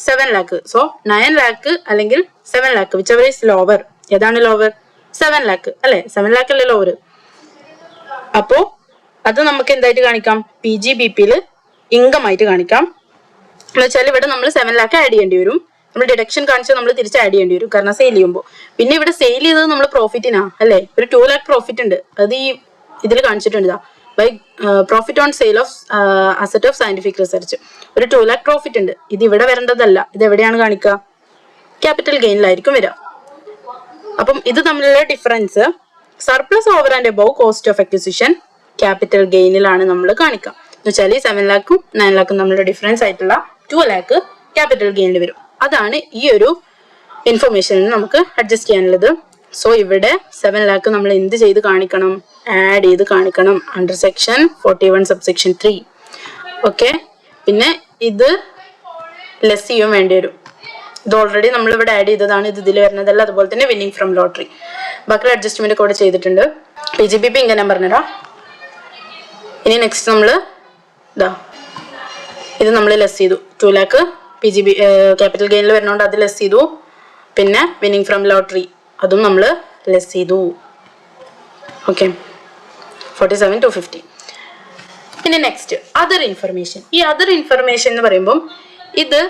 7 lakh. സോ 9 lakh അല്ലെങ്കിൽ 7 lakh which ever is lower. ഏതാണ് ലോവർ? 7 lakh അല്ലെ? 7 lakh അല്ലേ ലോവർ. അപ്പോ അത് നമുക്ക് എന്തായിട്ട് കാണിക്കാം? PGBPയിൽ ഇൻകം ആയിട്ട് കാണിക്കാം. എന്ന് വെച്ചാൽ ഇവിടെ നമ്മൾ 7 lakh ആഡ് ചെയ്യേണ്ടി വരും. നമ്മൾ ഡിഡക്ഷൻ കാണിച്ചാൽ നമ്മൾ തിരിച്ച് ആഡ് ചെയ്യേണ്ടി വരും കാരണം സെയിൽ ചെയ്യുമ്പോൾ. പിന്നെ ഇവിടെ സെയിൽ ചെയ്തത് നമ്മൾ പ്രോഫിറ്റിനാ അല്ലെ? ഒരു 2 lakh പ്രോഫിറ്റ് ഉണ്ട്. അത് ഈ ഇതിൽ കാണിച്ചിട്ടുണ്ട്. By profit on sale of asset of scientific research ഒരു 2 lakh പ്രോഫിറ്റ് ഉണ്ട്. ഇത് ഇവിടെ വരേണ്ടതല്ല. ഇത് എവിടെയാണ് കാണിക്കുക? ക്യാപിറ്റൽ ഗെയിനിലായിരിക്കും വരിക. അപ്പം ഇത് തമ്മിലുള്ള difference surplus over and above cost of acquisition capital ഗെയിനിലാണ് നമ്മൾ കാണിക്കുക. എന്ന് വെച്ചാൽ 7 lakh 9 lakh തമ്മിലുള്ള ഡിഫറൻസ് ആയിട്ടുള്ള 2 lakh ക്യാപിറ്റൽ ഗെയിനിൽ വരും. അതാണ് ഈ ഒരു ഇൻഫർമേഷനിൽ നമുക്ക് അഡ്ജസ്റ്റ് ചെയ്യാനുള്ളത്. സോ ഇവിടെ 7 lakh നമ്മൾ എന്ത് ചെയ്ത് കാണിക്കണം? ആഡ് ചെയ്ത് കാണിക്കണം അണ്ടർ സെക്ഷൻ 41 സബ്സെക്ഷൻ 3. ഓക്കെ. പിന്നെ ഇത് ലെസ് ചെയ്യാൻ വേണ്ടി വരും. ഇത് ഓൾറെഡി നമ്മൾ ഇവിടെ ആഡ് ചെയ്തതാണ്. ഇത് ഇതിൽ വരുന്നതല്ല. അതുപോലെ തന്നെ വിന്നിംഗ് ഫ്രം ലോട്ടറി ബാക്കി അഡ്ജസ്റ്റ്മെന്റ് ഒക്കെ ഇവിടെ ചെയ്തിട്ടുണ്ട്. PGBP ഇങ്ങനെ പറഞ്ഞുതരാം. ഇനി നെക്സ്റ്റ് നമ്മൾ ഇതാ ഇത് നമ്മൾ ലെസ് ചെയ്തു. 2 lakh PGB ക്യാപിറ്റൽ ഗെയിനിൽ വരുന്നതുകൊണ്ട് അത് ലെസ് ചെയ്തു. പിന്നെ വിന്നിങ് ഫ്രം ലോട്ടറി അതും നമ്മൾ ലെസ് ചെയ്തു. ഓക്കെ, 47,250. ഇനി നെക്സ്റ്റ് അതർ ഇൻഫർമേഷൻ. ഈ അതർ ഇൻഫർമേഷൻ എന്ന് പറയുമ്പം ഇത്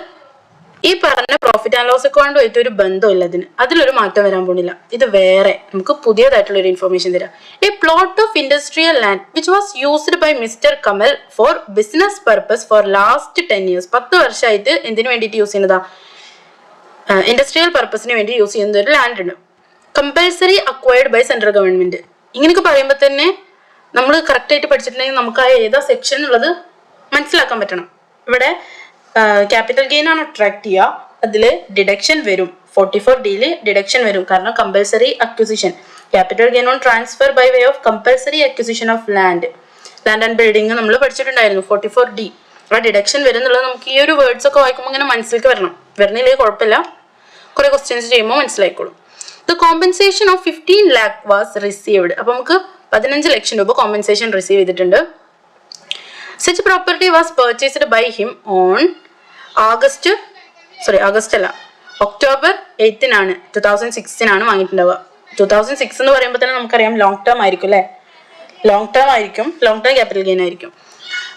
ഈ പറഞ്ഞ പ്രോഫിറ്റ് ആൻഡ് ലോസ് അക്കൗണ്ടുമായിട്ട് ഒരു ബന്ധമില്ല. അതിലൊരു മാറ്റം വരാൻ പോകുന്നില്ല. ഇത് വേറെ നമുക്ക് പുതിയതായിട്ടുള്ള ഒരു ഇൻഫർമേഷൻ തരാം. A plot of industrial land which was used by mister Kamal for business purpose for last 10 years. 10 വർഷമായിട്ട് എന്തിനു വേണ്ടിയിട്ട് യൂസ് ചെയ്യുന്നതാ? ഇൻഡസ്ട്രിയൽ പർപ്പസിന് വേണ്ടി യൂസ് ചെയ്യുന്ന ഒരു ലാൻഡ് ഉണ്ട്. Compulsory acquired by central government. ഇങ്ങനെയൊക്കെ പറയുമ്പോൾ തന്നെ നമ്മൾ കറക്റ്റ് ആയിട്ട് പഠിച്ചിട്ടുണ്ടെങ്കിൽ നമുക്ക് ആ ഏതാ സെക്ഷൻ എന്നുള്ളത് മനസ്സിലാക്കാൻ പറ്റണം. ഇവിടെ ക്യാപിറ്റൽ ഗെയിൻ ആണ് അട്രാക്ട് ചെയ്യുക. അതിൽ ഡിഡക്ഷൻ വരും. 44D ഡിഡക്ഷൻ വരും. കാരണം compulsory acquisition, capital gain on transfer by way of compulsory acquisition of land and building നമ്മൾ പഠിച്ചിട്ടുണ്ടായിരുന്നു. 44D ആ ഡിഡക്ഷൻ വരും എന്നുള്ളത് നമുക്ക് ഈ ഒരു വേർഡ്സ് ഒക്കെ വായിക്കുമ്പോൾ ഇങ്ങനെ മനസ്സിലേക്ക് വരണില്ലെങ്കിൽ കുഴപ്പമില്ല. കുറെ ക്വസ്റ്റ്യൻസ് ചെയ്യുമ്പോൾ മനസ്സിലായിക്കോളും. The compensation of 15 lakh was received. അപ്പൊ നമുക്ക് 15 ലക്ഷം രൂപ കോമ്പൻസേഷൻ റിസീവ് ചെയ്തിട്ടുണ്ട്. Such property was purchased by him on October 8 2006 വാങ്ങിയിട്ടുണ്ടാവുക. 2006 എന്ന് പറയുമ്പോൾ തന്നെ നമുക്കറിയാം ലോങ് ടേം ആയിരിക്കും അല്ലെ. ലോങ് ടേം ക്യാപിറ്റൽ ഗെയിൻ ആയിരിക്കും.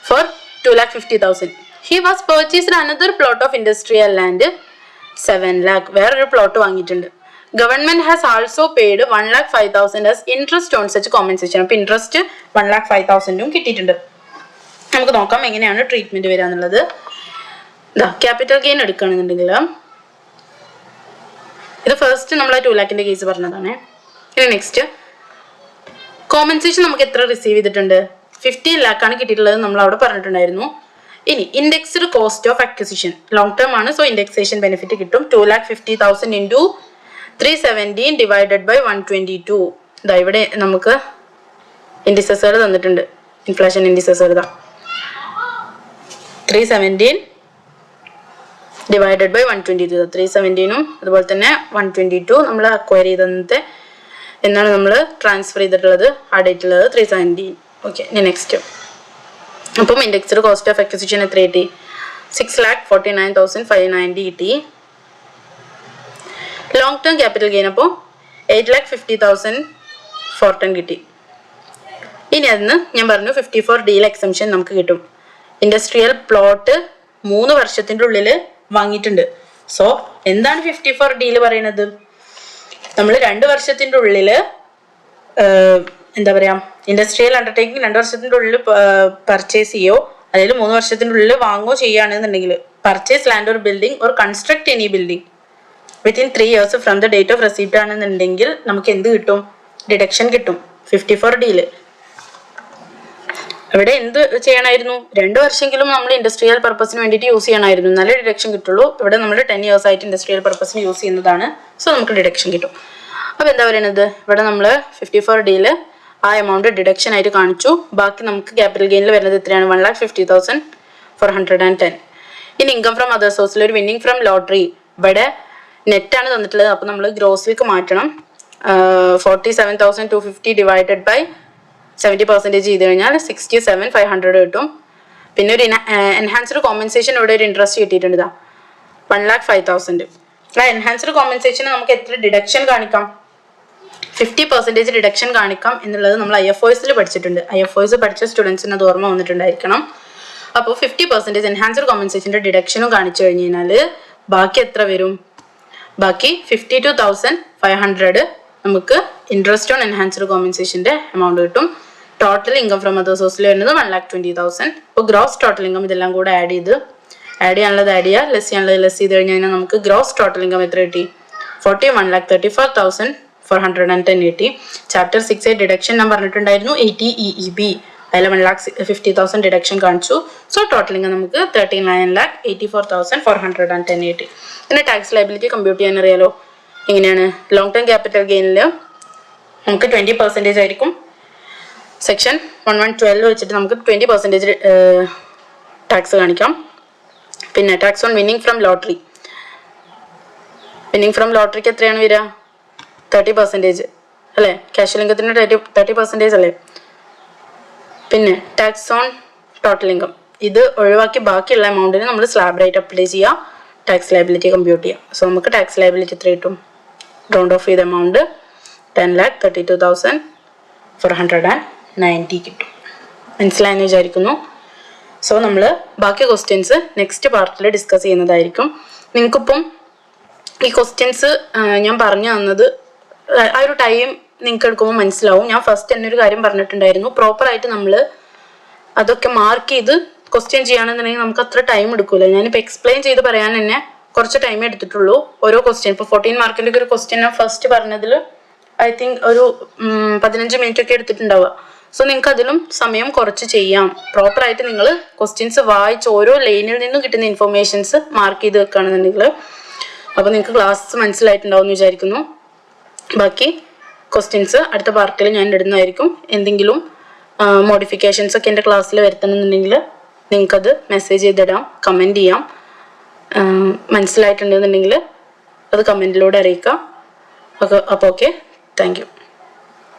Four 2,50,000. He was purchased another plot of industrial land 7 lakh. വേറൊരു പ്ലോട്ട് വാങ്ങിയിട്ടുണ്ട്. Government has also paid 1,05,000 as interest on such compensation. അപ്പൊ ഇൻട്രസ്റ്റ് 1,05,000 കിട്ടിയിട്ടുണ്ട്. നമുക്ക് നോക്കാം എങ്ങനെയാണ് ട്രീറ്റ്മെന്റ് വരിക എന്നുള്ളത്. ക്യാപിറ്റൽ ഗെയിൻ എടുക്കുകയാണെന്നുണ്ടെങ്കിൽ ഇത് ഫസ്റ്റ് നമ്മൾ 2 lakh കേസ് പറഞ്ഞതാണ്. ഇനി നെക്സ്റ്റ് കോമ്പൻസേഷൻ നമുക്ക് എത്ര റിസീവ് ചെയ്തിട്ടുണ്ട്? 15 lakh ആണ് കിട്ടിയിട്ടുള്ളത് നമ്മൾ അവിടെ പറഞ്ഞിട്ടുണ്ടായിരുന്നു. ഇനി indexed cost of acquisition long term ആണ്. സോ ഇൻഡെക്സേഷൻ ബെനിഫിറ്റ് കിട്ടും. 2,50,000 into 317 divided by 122. ഇതാ ഇവിടെ നമുക്ക് ഇൻഡിസസുകൾ തന്നിട്ടുണ്ട്. Inflation ഇൻഡിസസുകൾ 317 divided by 122. 317 അതുപോലെ തന്നെ 122 നമ്മൾ അക്വയർ ചെയ്തത് എന്നാണ് നമ്മൾ ട്രാൻസ്ഫർ ചെയ്തിട്ടുള്ളത്. ആഡ് ചെയ്തിട്ടുള്ളത് 317. ഓക്കെ, നെക്സ്റ്റ് അപ്പം ഇൻഡെക്സ്ഡ് കോസ്റ്റ് ഓഫ് അക്വിസിഷൻ എത്ര കിട്ടി? 6,49,590 കിട്ടി. ലോങ് ടേം ക്യാപിറ്റൽ ഗെയിൻ അപ്പോൾ 8,50,410 കിട്ടി. ഇനി അതിന് ഞാൻ പറഞ്ഞു 54D എക്സംഷൻ നമുക്ക് കിട്ടും. ഇൻഡസ്ട്രിയൽ പ്ലോട്ട് 3 വർഷത്തിന്റെ ഉള്ളിൽ വാങ്ങിയിട്ടുണ്ട്. സോ എന്താണ് 54D പറയുന്നത്? നമ്മൾ 2 വർഷത്തിന്റെ ഉള്ളിൽ എന്താ പറയാ ഇൻഡസ്ട്രിയൽ അണ്ടർടേക്കിംഗ് 2 വർഷത്തിന്റെ ഉള്ളിൽ പർച്ചേസ് ചെയ്യോ അല്ലെങ്കിൽ 3 വർഷത്തിന്റെ ഉള്ളിൽ വാങ്ങോ ചെയ്യുകയാണെന്നുണ്ടെങ്കിൽ purchase land or building or construct any building within 3 years from the date of receipt ആണെന്നുണ്ടെങ്കിൽ നമുക്ക് എന്ത് കിട്ടും? ഡിഡക്ഷൻ കിട്ടും 54D. ഇവിടെ എന്ത് ചെയ്യണമായിരുന്നു? 2 വർഷമെങ്കിലും നമ്മൾ ഇൻഡസ്ട്രിയൽ പർപ്പസിന് വേണ്ടിയിട്ട് യൂസ് ചെയ്യണമായിരുന്നു, എന്നാലേ ഡിഡക്ഷൻ കിട്ടുള്ളൂ. ഇവിടെ നമ്മൾ 10 years ആയിട്ട് ഇൻഡസ്ട്രിയൽ പർപ്പസിന് യൂസ് ചെയ്യുന്നതാണ്. സോ നമുക്ക് ഡിഡക്ഷൻ കിട്ടും. അപ്പോൾ എന്താ പറയുന്നത്? ഇവിടെ നമ്മൾ 54D ആ എമൗണ്ട് ഡിഡക്ഷൻ ആയിട്ട് കാണിച്ചു. ബാക്കി നമുക്ക് ക്യാപിറ്റൽ ഗെയിനിൽ വരുന്നത് എത്രയാണ്? 1,50,410. ഇനി ഇൻകം ഫ്രം അതർ സോഴ്സിൽ ഒരു വിന്നിംഗ് ഫ്രം ലോട്ടറി ഇവിടെ നെറ്റാണ് തന്നിട്ടുള്ളത്. അപ്പോൾ നമ്മൾ ഗ്രോസിലേക്ക് മാറ്റണം. 47,250 ഡിവൈഡഡ് ബൈ 70% ചെയ്ത് കഴിഞ്ഞാൽ 67,500 കിട്ടും. പിന്നെ ഒരു എൻഹാൻസ്ഡ് കോമ്പൻസേഷൻ ഇവിടെ ഒരു ഇൻട്രസ്റ്റ് കിട്ടിയിട്ടുണ്ട്. 1,05,000. ആ എൻഹാൻസ്ഡ് കോമ്പൻസേഷൻ നമുക്ക് എത്ര ഡിഡക്ഷൻ കാണിക്കാം? 50% ഡിഡക്ഷൻ കാണിക്കാം എന്നുള്ളത് നമ്മൾ IFOSൽ പഠിച്ചിട്ടുണ്ട്. IFOS പഠിച്ച സ്റ്റുഡൻസിന് അത് ഓർമ്മ വന്നിട്ടുണ്ടായിരിക്കണം. അപ്പോൾ 50% എൻഹാൻസ്ഡ് കോമ്പൻസേഷൻ്റെ ഡിഡക്ഷനും കാണിച്ചു കഴിഞ്ഞ് കഴിഞ്ഞാൽ ബാക്കി എത്ര വരും? ബാക്കി 52,500 നമുക്ക് ഇൻട്രസ്റ്റ് ഓൺ എൻഹാൻസ്ഡ് കോമ്പൻസേഷൻ്റെ എമൗണ്ട് കിട്ടും. ടോട്ടൽ ഇൻകം ഫ്രം അതർ സോഴ്സിൽ വരുന്നത് 1,20,000. അപ്പോൾ ഗ്രോസ് ടോട്ടൽ ഇൻകം ഇതെല്ലാം കൂടെ ആഡ് ചെയ്യാനുള്ളത് ആഡ് ചെയ്യുക, ലെസ് ചെയ്യാനുള്ളത് ലെസ് ചെയ്ത് കഴിഞ്ഞാൽ നമുക്ക് ഗ്രോസ് ടോട്ടൽ ഇൻകം എത്ര കിട്ടി? 41,34,410 കിട്ടി. ചാപ്റ്റർ 6 ഡിഡക്ഷൻ ഞാൻ പറഞ്ഞിട്ടുണ്ടായിരുന്നു 80 EEB. അതിൽ 1,50,000 ഡിഡക്ഷൻ കാണിച്ചു. സോ ടോട്ടൽ ഇൻകം നമുക്ക് 39,84,410 കിട്ടി. പിന്നെ ടാക്സ് ലയബിലിറ്റി കമ്പ്യൂട്ട് ചെയ്യാൻ അറിയാലോ. എങ്ങനെയാണ്? ലോങ് ടേം ക്യാപിറ്റൽ ഗെയിനിൽ നമുക്ക് 20% ആയിരിക്കും. സെക്ഷൻ 1112 വെച്ചിട്ട് നമുക്ക് 20% ടാക്സ് കാണിക്കാം. പിന്നെ ടാക്സ് ഓൺ വിന്നിംഗ് ഫ്രം ലോട്ടറിക്ക് എത്രയാണ് വരിക? 30%. അല്ലേ? ക്യാഷ്വൽ ഇൻകത്തിന് 30% അല്ലേ? പിന്നെ ടാക്സ് ഓൺ ടോട്ടൽ ഇൻകം, ഇത് ഒഴിവാക്കി ബാക്കിയുള്ള എമൗണ്ടിന് നമ്മൾ സ്ലാബ് റേറ്റ് അപ്ലൈ ചെയ്യുക, ടാക്സ് ലയബിലിറ്റി കമ്പ്യൂട്ട് ചെയ്യുക. സോ നമുക്ക് ടാക്സ് ലയബിലിറ്റി എത്ര കിട്ടും? റൗണ്ട് ഓഫ് ചെയ്ത എമൗണ്ട് 10,32,490 കിട്ടും. മനസ്സിലായെന്ന് വിചാരിക്കുന്നു. സോ നമ്മൾ ബാക്കി ക്വസ്റ്റ്യൻസ് നെക്സ്റ്റ് പാർട്ടിൽ ഡിസ്കസ് ചെയ്യുന്നതായിരിക്കും. നിങ്ങൾക്കിപ്പം ഈ ക്വസ്റ്റ്യൻസ് ഞാൻ പറഞ്ഞു തന്നത് ആ ഒരു ടൈം നിങ്ങൾക്ക് എടുക്കുമ്പോൾ മനസ്സിലാവും. ഞാൻ ഫസ്റ്റ് തന്നെ ഒരു കാര്യം പറഞ്ഞിട്ടുണ്ടായിരുന്നു, പ്രോപ്പറായിട്ട് നമ്മൾ അതൊക്കെ മാർക്ക് ചെയ്ത് ക്വസ്റ്റ്യൻ ചെയ്യുകയാണെന്നുണ്ടെങ്കിൽ നമുക്ക് അത്ര ടൈം എടുക്കില്ല. ഞാനിപ്പോൾ എക്സ്പ്ലെയിൻ ചെയ്ത് പറയാൻ തന്നെ കുറച്ച് ടൈം എടുത്തിട്ടുള്ളൂ. ഓരോ ക്വസ്റ്റ്യൻ ഇപ്പോൾ 14 മാർക്കിൻ്റെ ഒരു ക്വസ്റ്റ്യൻ ഞാൻ ഫസ്റ്റ് പറഞ്ഞതിൽ ഐ തിങ്ക് ഒരു 15 മിനിറ്റ് ഒക്കെ എടുത്തിട്ടുണ്ടാവുക. സോ നിങ്ങൾക്ക് അതിലും സമയം കുറച്ച് ചെയ്യാം. പ്രോപ്പറായിട്ട് നിങ്ങൾ ക്വസ്റ്റ്യൻസ് വായിച്ച് ഓരോ ലൈനിൽ നിന്നും കിട്ടുന്ന ഇൻഫർമേഷൻസ് മാർക്ക് ചെയ്ത് വെക്കുകയാണെന്നുണ്ടെങ്കിൽ അപ്പോൾ നിങ്ങൾക്ക് ക്ലാസ് മനസ്സിലായിട്ടുണ്ടാവും എന്ന് വിചാരിക്കുന്നു. ബാക്കി ക്വസ്റ്റ്യൻസ് അടുത്ത പാർട്ടിൽ ഞാൻ ഇടുന്നതായിരിക്കും. എന്തെങ്കിലും മോഡിഫിക്കേഷൻസ് ഒക്കെ എൻ്റെ ക്ലാസ്സിൽ വരുത്തണമെന്നുണ്ടെങ്കിൽ നിങ്ങൾക്കത് മെസ്സേജ് ചെയ്തിടാം, കമൻറ്റ് ചെയ്യാം. മനസ്സിലായിട്ടുണ്ടെന്നുണ്ടെങ്കിൽ അത് കമൻറ്റിലൂടെ അറിയിക്കാം. അപ്പോൾ ഓക്കെ, താങ്ക് യു.